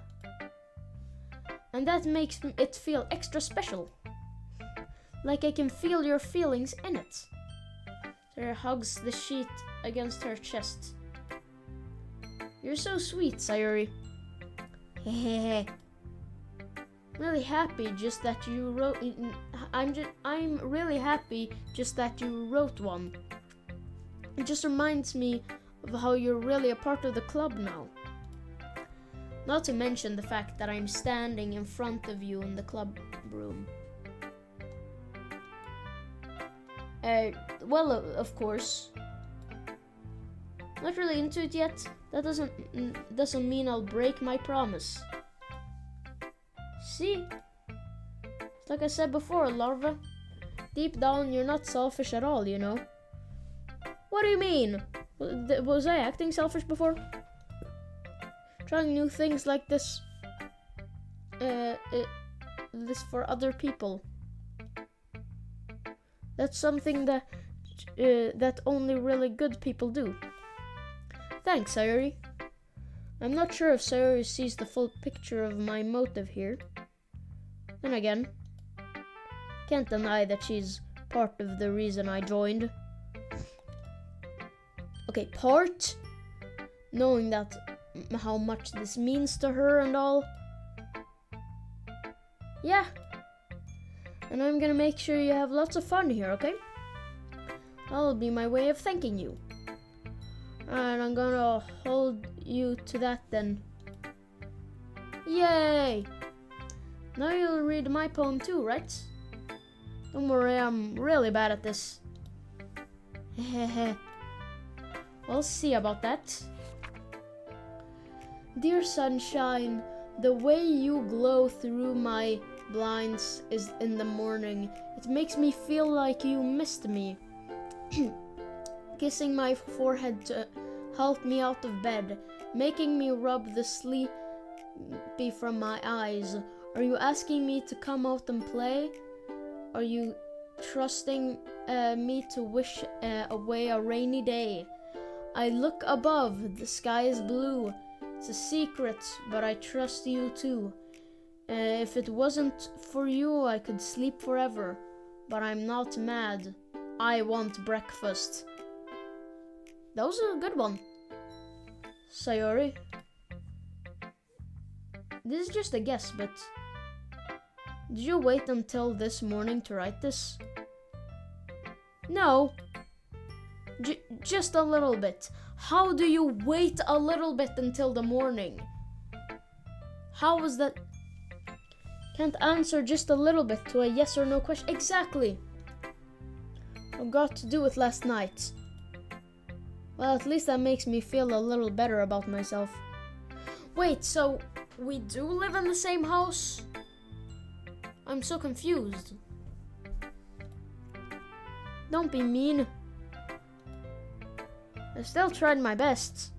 And that makes it feel extra special. Like I can feel your feelings in it. Sarah hugs the sheet against her chest. You're so sweet, Sayuri. Hehehe. Really happy just that you wrote. I'm really happy just that you wrote one. It just reminds me of how you're really a part of the club now. Not to mention the fact that I'm standing in front of you in the club room. Well, of course. Not really into it yet. That doesn't mean I'll break my promise. See? Like I said before, Larva. Deep down, you're not selfish at all, you know? What do you mean? Was I acting selfish before? Trying new things like this. This for other people. That's something that only really good people do. Thanks, Sayuri. I'm not sure if Sayuri sees the full picture of my motive here. Then again, can't deny that she's part of the reason I joined. Okay, part? Knowing that how much this means to her and all. Yeah. And I'm gonna make sure you have lots of fun here, okay? That'll be my way of thanking you. And I'm gonna hold you to that then. Yay! Now you'll read my poem too, right? Don't worry, I'm really bad at this. Hehehe. We'll see about that. Dear sunshine, the way you glow through my blinds is in the morning. It makes me feel like you missed me. Kissing my forehead to help me out of bed, making me rub the sleepy from my eyes. Are you asking me to come out and play? Are you trusting me to wish away a rainy day? I look above, the sky is blue. It's a secret, but I trust you too. If it wasn't for you, I could sleep forever. But I'm not mad. I want breakfast. That was a good one. Sayuri. This is just a guess, but did you wait until this morning to write this? No. Just a little bit. How do you wait a little bit until the morning? How was that? Can't answer just a little bit to a yes or no question. Exactly. I got to do it last night. Well, at least that makes me feel a little better about myself. Wait, so we do live in the same house? I'm so confused. Don't be mean. I still tried my best.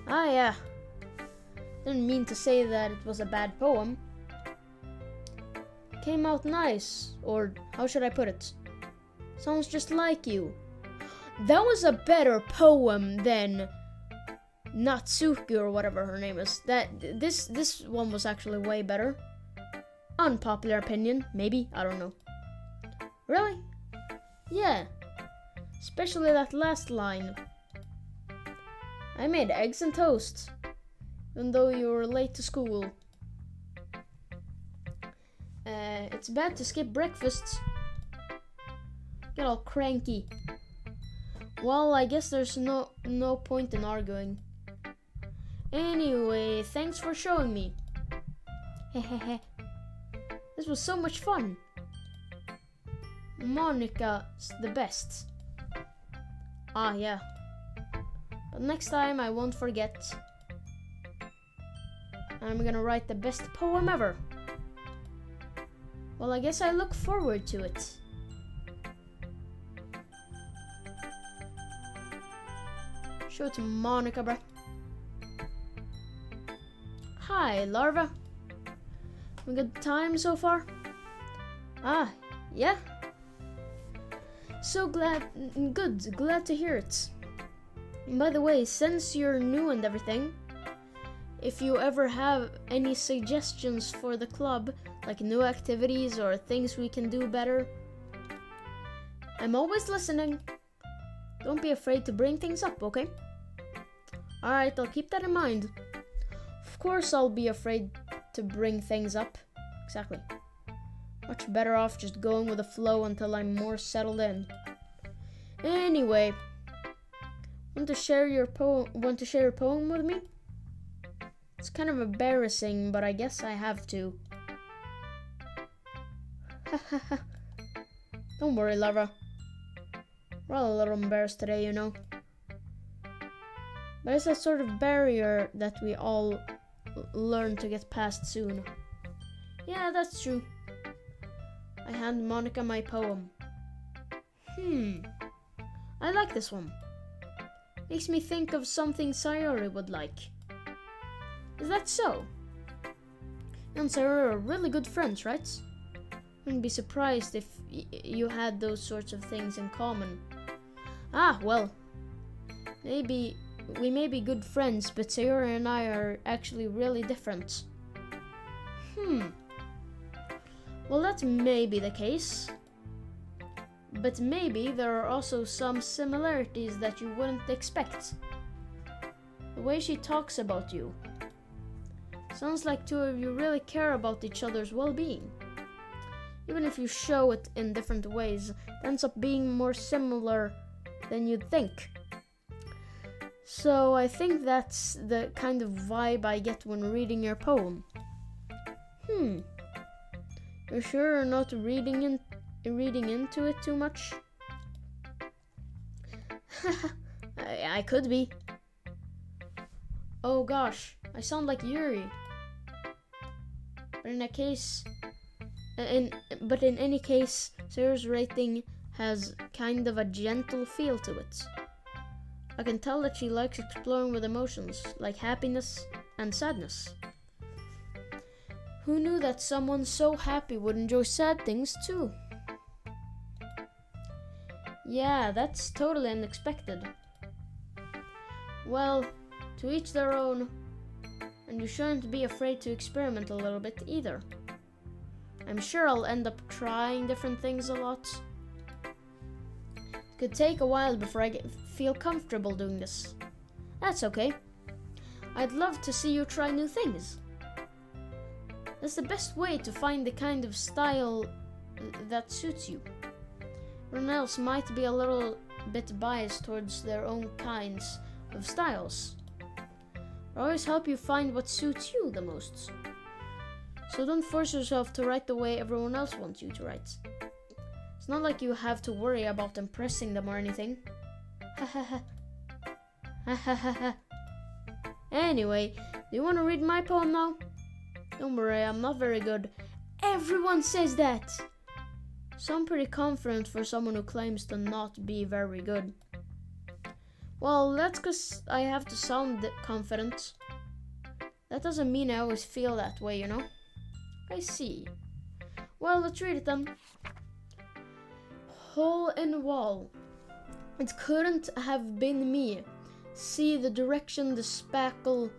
Ah, yeah. Didn't mean to say that it was a bad poem. Came out nice, or how should I put it? Sounds just like you. That was a better poem than Natsuki or whatever her name is. This one was actually way better. Unpopular opinion, maybe, I don't know. Really? Yeah. Especially that last line. I made eggs and toast, even though you were late to school. It's bad to skip breakfast. Get all cranky. Well, I guess there's no point in arguing. Anyway, thanks for showing me. Hehehe. This was so much fun. Monica's the best. Ah, yeah. But next time I won't forget. I'm gonna write the best poem ever. Well, I guess I look forward to it. Show it to Monica, bruh. Hi, Larva. Having a good time so far? Ah, yeah. So glad to hear it. And by the way, since you're new and everything, if you ever have any suggestions for the club, like new activities or things we can do better. I'm always listening. Don't be afraid to bring things up, okay? Alright, I'll keep that in mind. Of course I'll be afraid to bring things up. Exactly. Much better off just going with the flow until I'm more settled in. Anyway, want to share your poem with me? It's kind of embarrassing, but I guess I have to. Don't worry, Lara. We're all a little embarrassed today, you know. But it's a sort of barrier that we all learn to get past soon. Yeah, that's true. I hand Monica my poem. I like this one. Makes me think of something Sayori would like. Is that so? You and Sayori are really good friends, right? Wouldn't be surprised if you had those sorts of things in common. Ah, well. We may be good friends, but Sayori and I are actually really different. Well, that may be the case. But maybe there are also some similarities that you wouldn't expect. The way she talks about you. Sounds like two of you really care about each other's well-being. Even if you show it in different ways, it ends up being more similar than you'd think. So I think that's the kind of vibe I get when reading your poem. You're sure you're not reading into it too much? I could be. Oh gosh, I sound like Yuri. But in any case, Sarah's writing has kind of a gentle feel to it. I can tell that she likes exploring with emotions, like happiness and sadness. Who knew that someone so happy would enjoy sad things too? Yeah, that's totally unexpected. Well, to each their own, and you shouldn't be afraid to experiment a little bit either. I'm sure I'll end up trying different things a lot. It could take a while before I feel comfortable doing this. That's okay. I'd love to see you try new things. That's the best way to find the kind of style that suits you. Everyone else might be a little bit biased towards their own kinds of styles. I'll always help you find what suits you the most. So don't force yourself to write the way everyone else wants you to write. It's not like you have to worry about impressing them or anything. Anyway, do you want to read my poem now? Don't worry, I'm not very good. Everyone says that! So I'm pretty confident for someone who claims to not be very good. Well, that's because I have to sound confident. That doesn't mean I always feel that way, you know? I see. Well, let's read it then. Hole in wall. It couldn't have been me. See the direction the spackle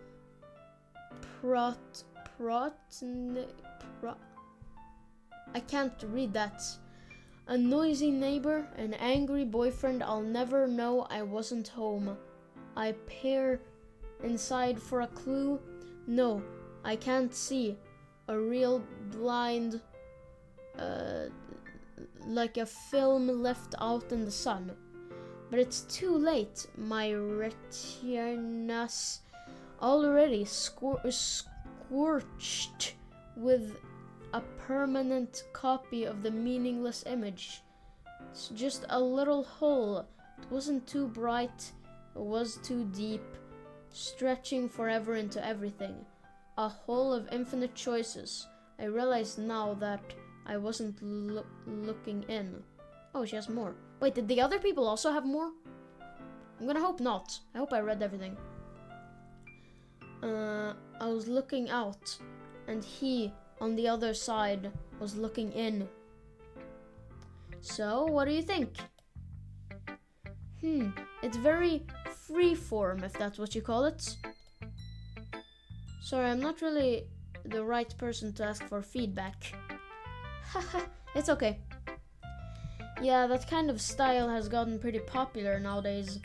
I can't read that. A noisy neighbor, an angry boyfriend, I'll never know I wasn't home. I peer inside for a clue. No, I can't see. A real blind, like a film left out in the sun. But it's too late. My retina's already scorched with a permanent copy of the meaningless image. It's just a little hole. It wasn't too bright, it was too deep, stretching forever into everything. A hole of infinite choices. I realize now that I wasn't looking in. Oh, she has more. Wait, did the other people also have more? I'm gonna hope not. I hope I read everything. I was looking out, and he, on the other side, was looking in. So, what do you think? It's very freeform, if that's what you call it. Sorry, I'm not really the right person to ask for feedback. Haha, it's okay. Yeah, that kind of style has gotten pretty popular nowadays.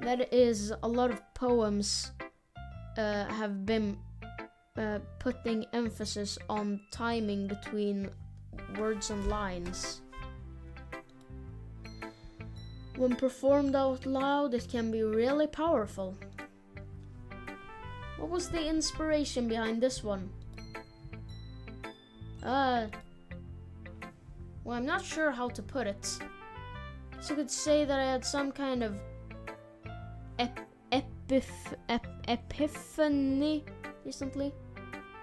That is, a lot of poems have been putting emphasis on timing between words and lines. When performed out loud, it can be really powerful. What was the inspiration behind this one? Well, I'm not sure how to put it. So you could say that I had some kind of epiphany recently.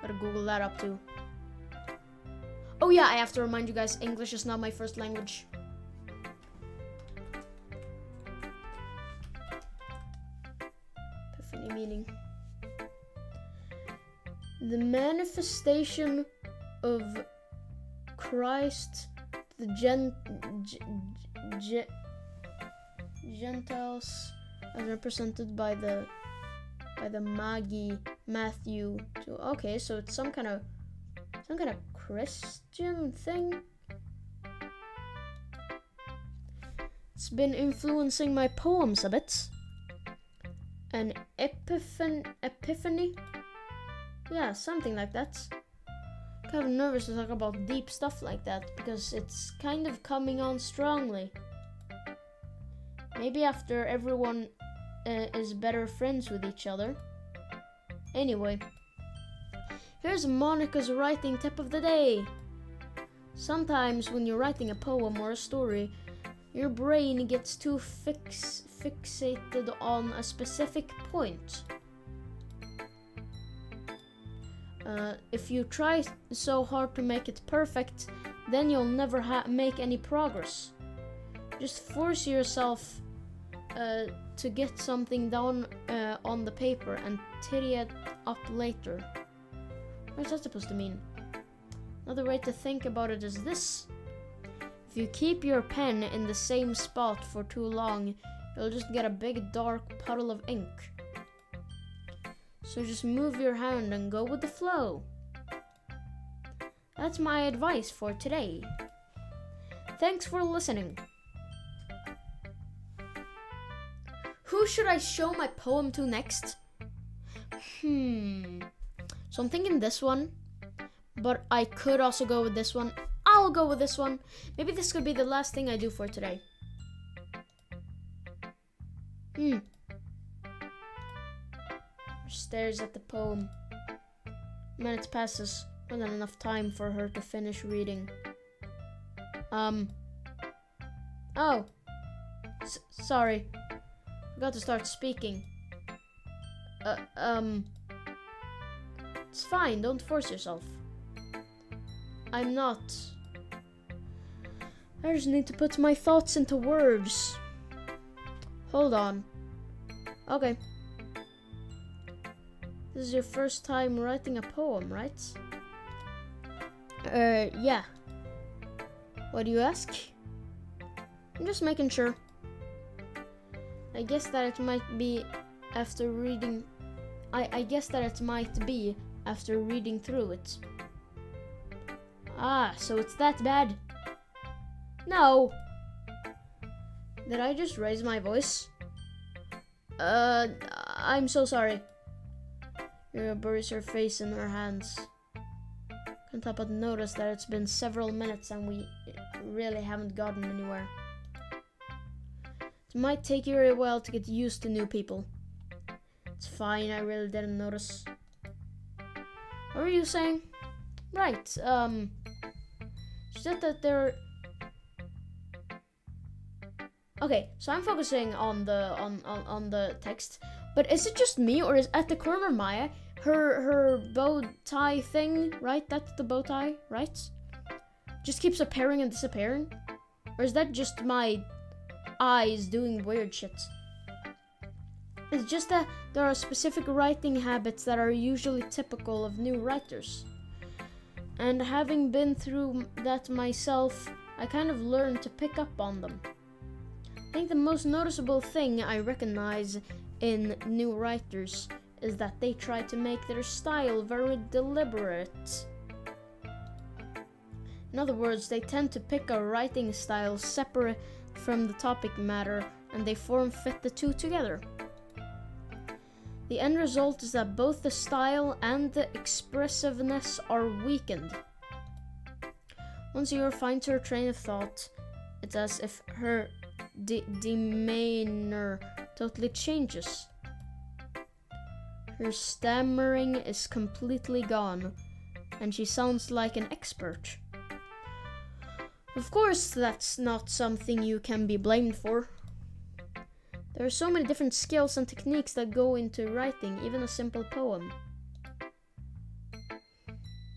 Gotta Google that up too. Oh yeah, I have to remind you guys, English is not my first language. Epiphany meaning the manifestation of Christ to the Gentiles as represented by the Matthew. Okay, so it's some kind of Christian thing. It's been influencing my poems a bit. An epiphany? Yeah, something like that. Kind of nervous to talk about deep stuff like that because it's kind of coming on strongly. Maybe after everyone is better friends with each other. Anyway, here's Monica's writing tip of the day. Sometimes when you're writing a poem or a story, your brain gets too fixated on a specific point. If you try so hard to make it perfect, then you'll never make any progress. Just force yourself to get something down on the paper and tidy it up later. What's that supposed to mean? Another way to think about it is this. If you keep your pen in the same spot for too long, you'll just get a big dark puddle of ink. So just move your hand and go with the flow. That's my advice for today. Thanks for listening. Who should I show my poem to next? So I'm thinking this one, but I could also go with this one. I'll go with this one. Maybe this could be the last thing I do for today. Stares at the poem. Minutes passes. More than enough time for her to finish reading. Oh. Sorry. Forgot to start speaking. It's fine. Don't force yourself. I'm not. I just need to put my thoughts into words. Hold on. Okay. This is your first time writing a poem, right? Yeah. What do you ask? I'm just making sure. I guess that it might be after reading... I guess that it might be after reading through it. Ah, so it's that bad? No. Did I just raise my voice? I'm so sorry. Mira buries her face in her hands. Can't help but notice that it's been several minutes and we really haven't gotten anywhere. It might take you a while to get used to new people. It's fine, I really didn't notice. What were you saying? Right, she said that there... Okay, so I'm focusing on the text, but is it just me or is at the corner Maya, her bow tie thing, right? That's the bow tie, right? Just keeps appearing and disappearing? Or is that just my eyes doing weird shit? It's just that there are specific writing habits that are usually typical of new writers. And having been through that myself, I kind of learned to pick up on them. I think the most noticeable thing I recognize in new writers is that they try to make their style very deliberate. In other words, they tend to pick a writing style separate from the topic matter, and they form-fit the two together. The end result is that both the style and the expressiveness are weakened. Once Yuri finds her train of thought, it's as if her demeanor totally changes. Her stammering is completely gone, and she sounds like an expert. Of course, that's not something you can be blamed for. There are so many different skills and techniques that go into writing, even a simple poem.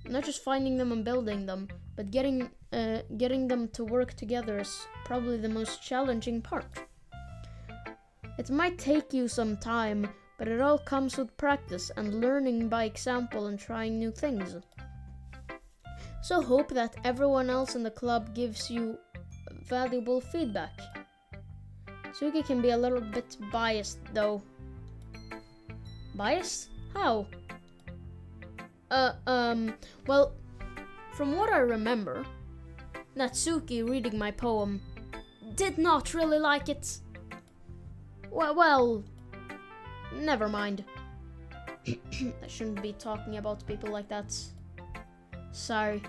Not just finding them and building them, but getting them to work together is probably the most challenging part. It might take you some time, but it all comes with practice and learning by example and trying new things. So hope that everyone else in the club gives you valuable feedback. Suki can be a little bit biased though. Biased? How? Well, from what I remember, Natsuki reading my poem did not really like it. Well, never mind. I shouldn't be talking about people like that. Sorry.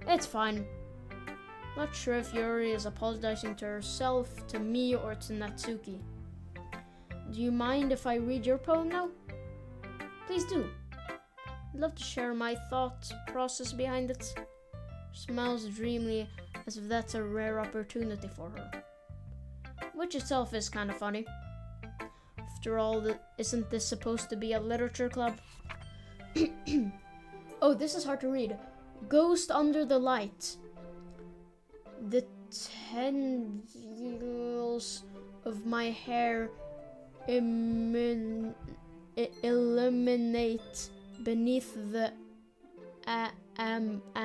It's fine. Not sure if Yuri is apologizing to herself, to me, or to Natsuki. Do you mind if I read your poem now? Please do. I'd love to share my thought process behind it. She smiles dreamily, as if that's a rare opportunity for her. Which itself is kind of funny. After all, isn't this supposed to be a literature club? Oh, this is hard to read. Ghost under the light. The tendrils of my hair illuminate beneath the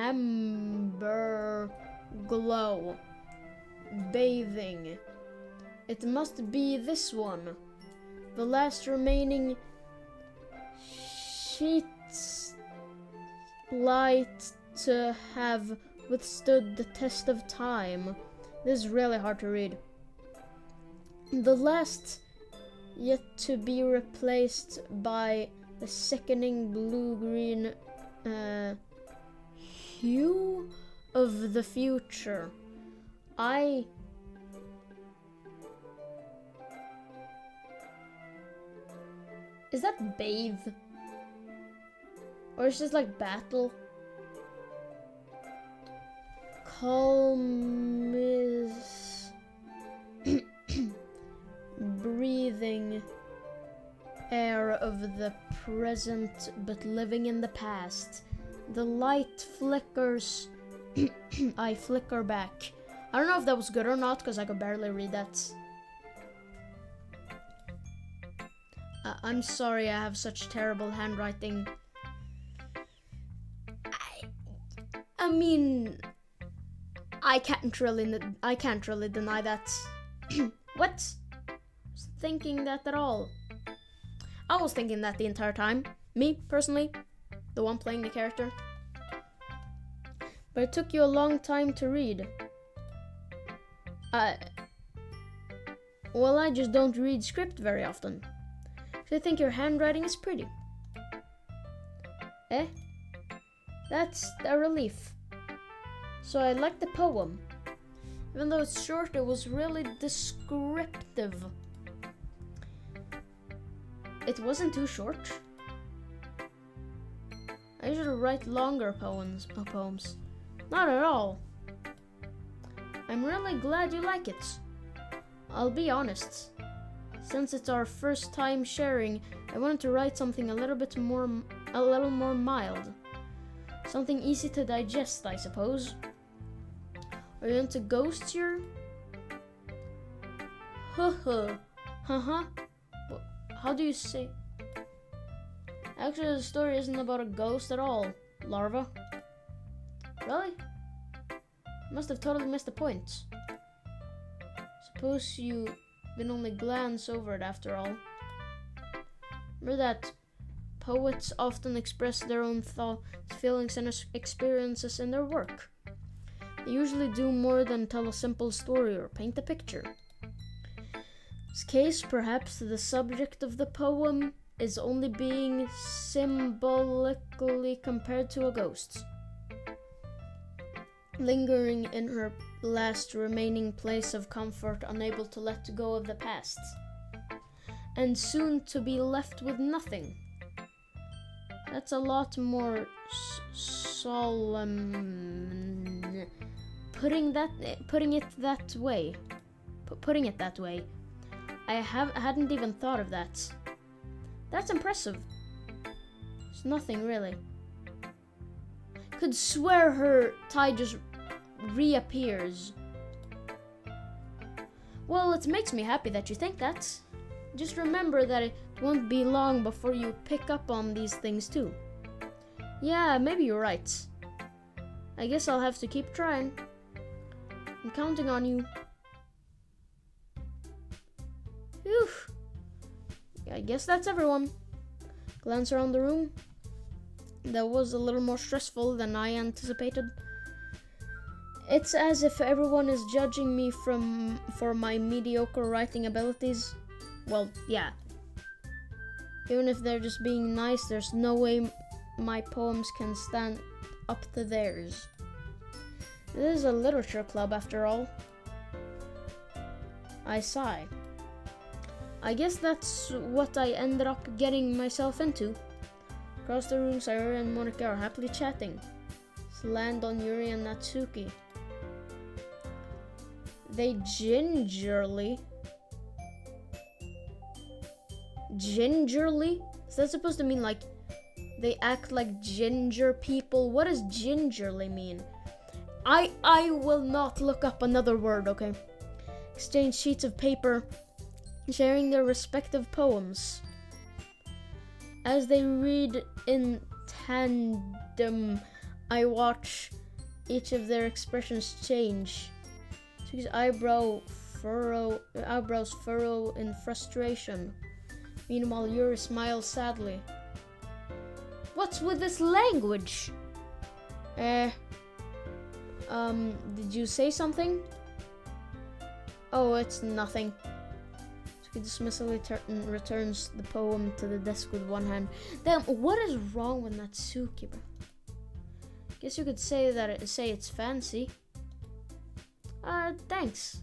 amber glow. Bathing. It must be this one. The last remaining sheets light to have withstood the test of time. This is really hard to read. The last yet to be replaced by the sickening blue-green hue of the future. Is that bathe? Or is this like battle? Calm is breathing air of the present but living in the past. The light flickers. I flicker back. I don't know if that was good or not because I could barely read that. I'm sorry I have such terrible handwriting. I mean, I can't really deny that. What? I was thinking that at all. I was thinking that the entire time. Me, personally, the one playing the character. But it took you a long time to read. Well, I just don't read script very often. I think your handwriting is pretty. That's a relief. So I liked the poem. Even though it's short, it was really descriptive. It wasn't too short. I usually write longer poems. Not at all. I'm really glad you like it. I'll be honest. Since it's our first time sharing, I wanted to write something a little more mild. Something easy to digest, I suppose. Are you into ghosts here? How do you say? Actually, the story isn't about a ghost at all, larva. Really? Must have totally missed the point. Suppose you didn't only glance over it after all. Remember that poets often express their own thoughts, feelings, and experiences in their work. They usually do more than tell a simple story or paint a picture. In this case, perhaps the subject of the poem is only being symbolically compared to a ghost, lingering in her last remaining place of comfort, unable to let go of the past, and soon to be left with nothing. That's a lot more solemn. Putting it that way. I hadn't even thought of that. That's impressive. It's nothing really. Could swear her tie just reappears. Well, it makes me happy that you think that. Just remember that it won't be long before you pick up on these things too. Yeah, maybe you're right. I guess I'll have to keep trying. I'm counting on you. Phew. I guess that's everyone. Glance around the room. That was a little more stressful than I anticipated. It's as if everyone is judging me for my mediocre writing abilities. Well, yeah. Even if they're just being nice, there's no way my poems can stand up to theirs. This is a literature club after all. I sigh. I guess that's what I ended up getting myself into. Across the room, Sayori and Monika are happily chatting. Land on Yuri and Natsuki. They gingerly? Is that supposed to mean like they act like ginger people? What does gingerly mean? I will not look up another word, okay? Exchange sheets of paper, sharing their respective poems. As they read in tandem, I watch each of their expressions change. His eyebrows furrow in frustration. Meanwhile, Yuri smiles sadly. What's with this language? Did you say something? Oh, it's nothing. He dismissively returns the poem to the desk with one hand. Damn, what is wrong with Natsuki, bro? Guess you could say it's fancy. Thanks.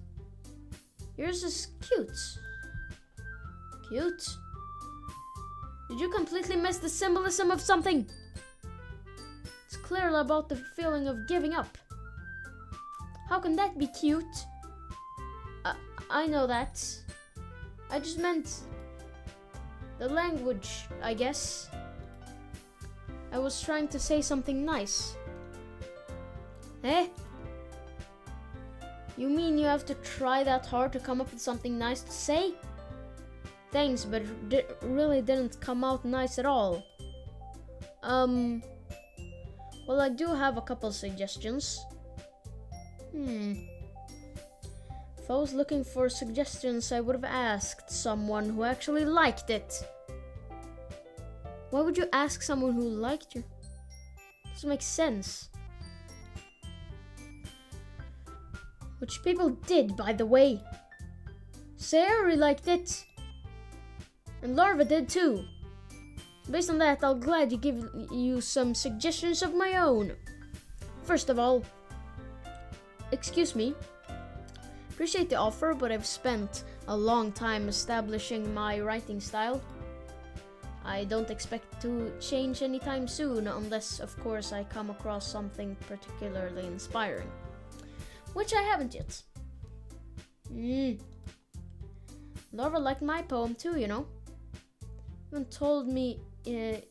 Yours is cute. Cute? Did you completely miss the symbolism of something? It's clear about the feeling of giving up. How can that be cute? I know that. I just meant the language, I guess. I was trying to say something nice. Eh? You mean you have to try that hard to come up with something nice to say? Thanks, but it really didn't come out nice at all. Well, I do have a couple suggestions. If I was looking for suggestions, I would have asked someone who actually liked it. Why would you ask someone who liked you? Doesn't make sense. Which people did, by the way. Sayori liked it. And Larva did too. Based on that, I'll gladly give you some suggestions of my own. First of all, excuse me. Appreciate the offer, but I've spent a long time establishing my writing style. I don't expect to change anytime soon, unless, of course, I come across something particularly inspiring. Which I haven't yet. Larva liked my poem too, you know. Even told me he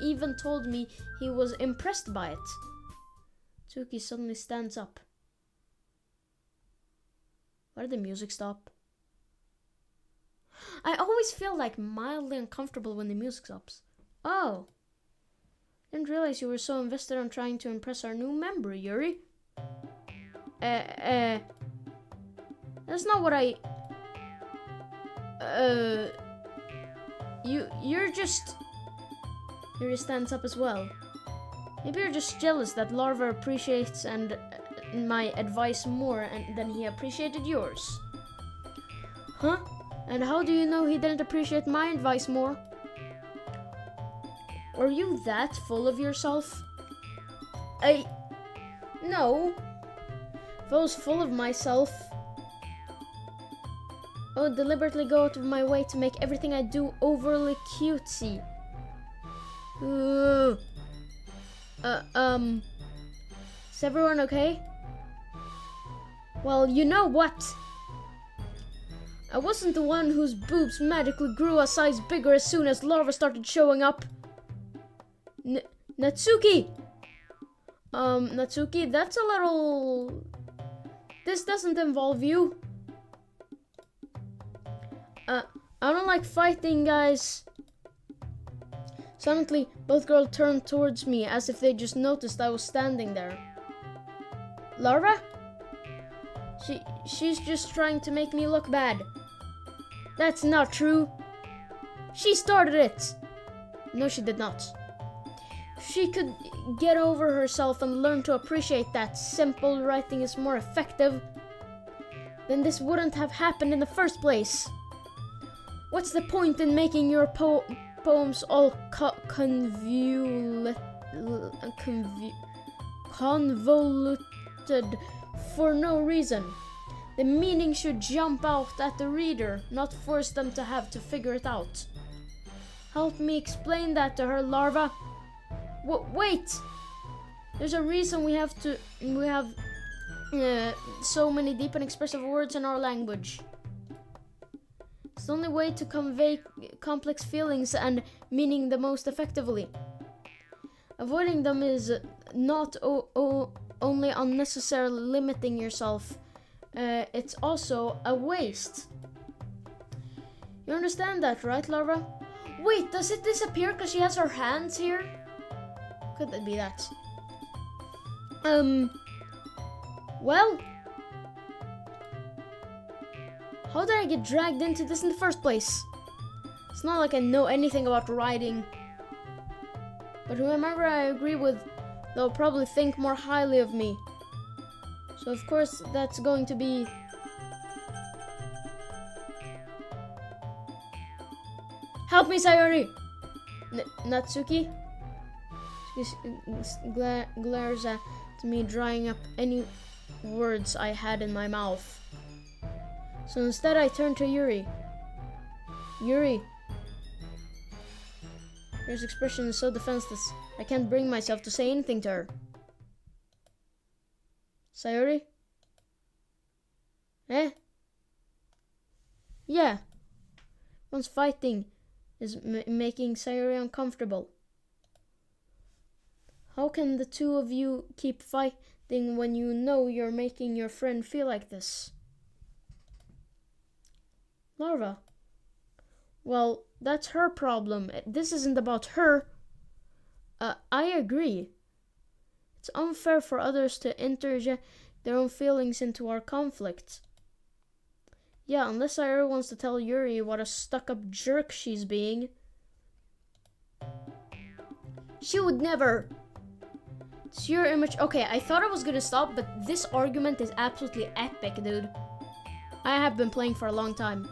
even told me he was impressed by it. Tsuki suddenly stands up. Why did the music stop? I always feel like mildly uncomfortable when the music stops. Oh. Didn't realize you were so invested on trying to impress our new member, Yuri. That's not what I... you're just... Yuri stands up as well. Maybe you're just jealous that Larva appreciates my advice more than he appreciated yours. Huh? And how do you know he didn't appreciate my advice more? Are you that full of yourself? No. If I was full of myself, I would deliberately go out of my way to make everything I do overly cutesy. Is everyone okay? Well, you know what? I wasn't the one whose boobs magically grew a size bigger as soon as Larva started showing up. Natsuki! Natsuki, that's a little... This doesn't involve you. I don't like fighting, guys. Suddenly, both girls turned towards me as if they just noticed I was standing there. Larva? She's just trying to make me look bad. That's not true. She started it. No, she did not. If she could get over herself and learn to appreciate that simple writing is more effective, then this wouldn't have happened in the first place. What's the point in making your poems all convoluted for no reason? The meaning should jump out at the reader, not force them to have to figure it out. Help me explain that to her, Larva. Wait! There's a reason we have so many deep and expressive words in our language. It's the only way to convey complex feelings and meaning the most effectively. Avoiding them is not only unnecessarily limiting yourself, it's also a waste. You understand that, right, Larva? Wait, does it disappear because she has her hands here? Could it be that? Well, how did I get dragged into this in the first place? It's not like I know anything about writing. But whoever I agree with, they'll probably think more highly of me. So of course that's going to be... Help me, Sayori! Natsuki glares at me, drying up any words I had in my mouth. So instead I turn to Yuri. Yuri. Her expression is so defenseless, I can't bring myself to say anything to her. Sayori? Eh? Yeah. Once fighting is making Sayori uncomfortable. How can the two of you keep fighting when you know you're making your friend feel like this? Larva. Well, that's her problem. This isn't about her. I agree. It's unfair for others to interject their own feelings into our conflict. Yeah, unless Sayori wants to tell Yuri what a stuck-up jerk she's being. She would never. It's your image. Okay, I thought I was gonna stop, but this argument is absolutely epic, dude. I have been playing for a long time.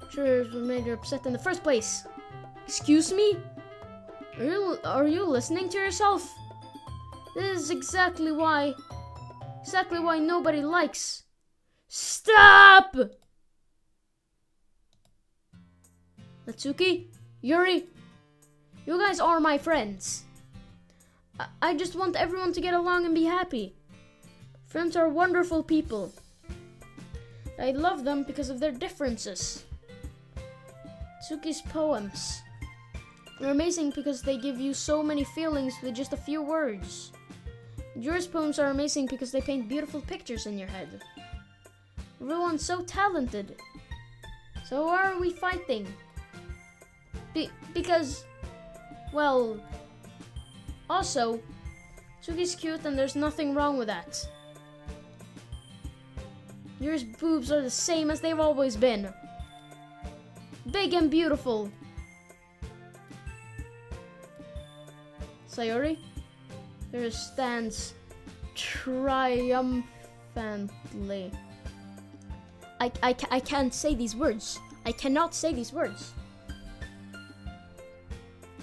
Sure, what made her upset in the first place? Excuse me? Are you listening to yourself? This is exactly why nobody likes. Stop! Natsuki, Yuri, you guys are my friends. I just want everyone to get along and be happy. Friends are wonderful people. I love them because of their differences. Tsuki's poems. They're amazing because they give you so many feelings with just a few words. Yours poems are amazing because they paint beautiful pictures in your head. Everyone's so talented. So why are we fighting? Because, well, also, Tsuki's cute and there's nothing wrong with that. Yours boobs are the same as they've always been. Big and beautiful. Sayori. There stands triumphantly. I can't say these words. I cannot say these words.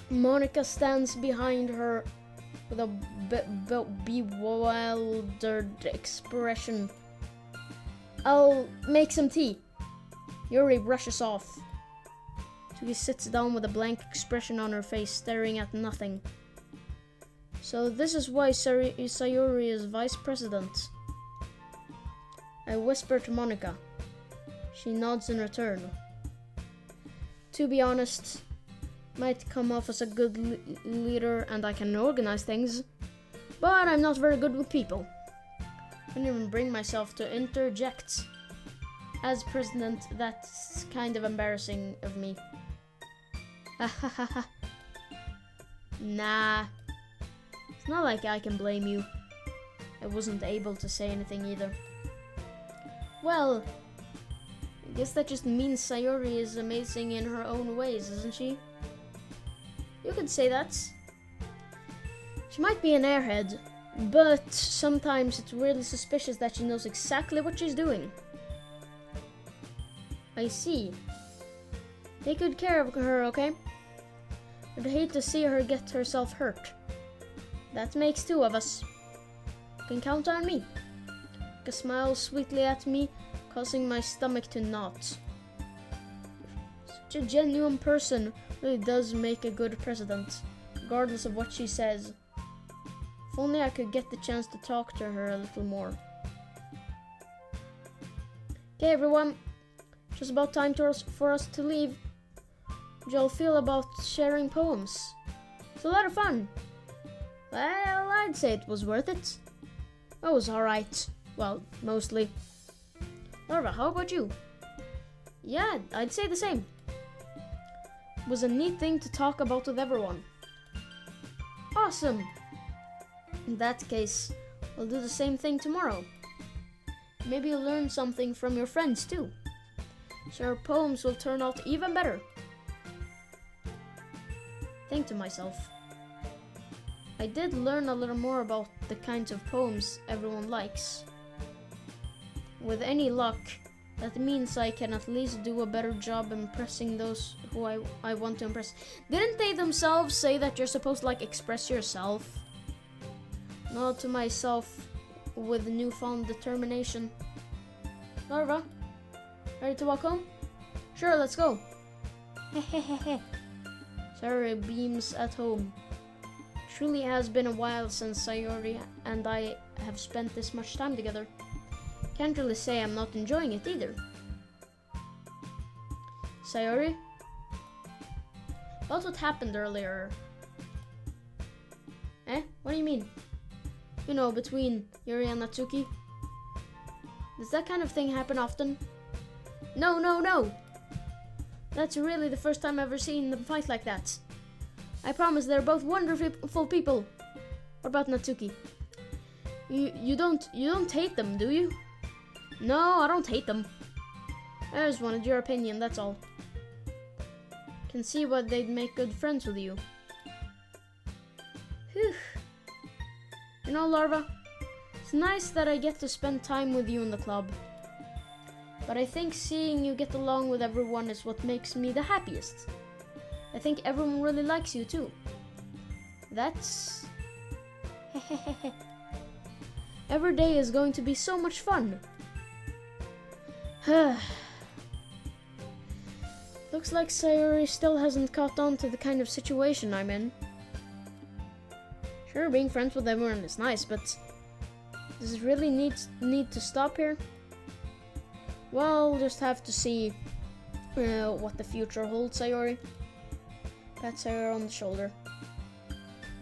Monica stands behind her with a bewildered expression. I'll make some tea. Yuri rushes off. Tuki sits down with a blank expression on her face, staring at nothing. So this is why Sayori is vice president. I whisper to Monica. She nods in return. To be honest, might come off as a good leader and I can organize things, but I'm not very good with people. I couldn't even bring myself to interject. As president, that's kind of embarrassing of me. Nah. It's not like I can blame you. I wasn't able to say anything either. Well, I guess that just means Sayori is amazing in her own ways, isn't she? You could say that. She might be an airhead, but sometimes it's weirdly suspicious that she knows exactly what she's doing. I see. Take good care of her, okay? I'd hate to see her get herself hurt. That makes two of us. You can count on me. She smiles sweetly at me, causing my stomach to knot. Such a genuine person really does make a good president, regardless of what she says. If only I could get the chance to talk to her a little more. Okay, everyone. Just about time for us to leave. How do you all feel about sharing poems? It's a lot of fun. Well, I'd say it was worth it. It was alright. Well, mostly. Laura, how about you? Yeah, I'd say the same. It was a neat thing to talk about with everyone. Awesome! In that case, we'll do the same thing tomorrow. Maybe you'll learn something from your friends too. So our poems will turn out even better. Think to myself. I did learn a little more about the kinds of poems everyone likes. With any luck, that means I can at least do a better job impressing those who I want to impress. Didn't they themselves say that you're supposed to express yourself? Nod to myself with newfound determination. Larva, ready to walk home? Sure, let's go. Hehehehe. Sayori beams at home. Truly has been a while since Sayori and I have spent this much time together. Can't really say I'm not enjoying it either. Sayori? About what happened earlier. What do you mean? You know, between Yuri and Natsuki? Does that kind of thing happen often? No! That's really the first time I've ever seen them fight like that. I promise they're both wonderful people. What about Natsuki? You don't hate them, do you? No, I don't hate them. I just wanted your opinion, that's all. Can see why they'd make good friends with you. Whew. You know, Larva, it's nice that I get to spend time with you in the club. But I think seeing you get along with everyone is what makes me the happiest. I think everyone really likes you too. That's... Every day is going to be so much fun. Looks like Sayori still hasn't caught on to the kind of situation I'm in. Sure, being friends with everyone is nice, but does it really need to stop here? Well, we'll just have to see what the future holds, Sayori. Pat Sayori on the shoulder.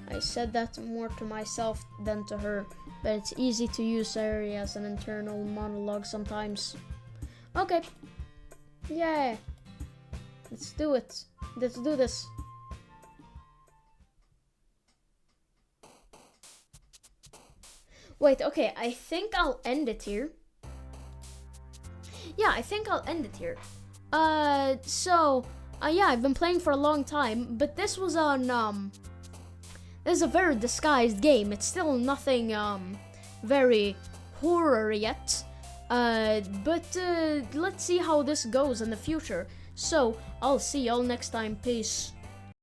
I said that more to myself than to her, but it's easy to use Sayori as an internal monologue sometimes. Okay. Yeah. Let's do it. Let's do this. Wait, okay, I think I'll end it here. Yeah, I think I'll end it here. Yeah, I've been playing for a long time, but this was on This is a very disguised game. It's still nothing very horror yet. But let's see how this goes in the future. So, I'll see y'all next time. Peace.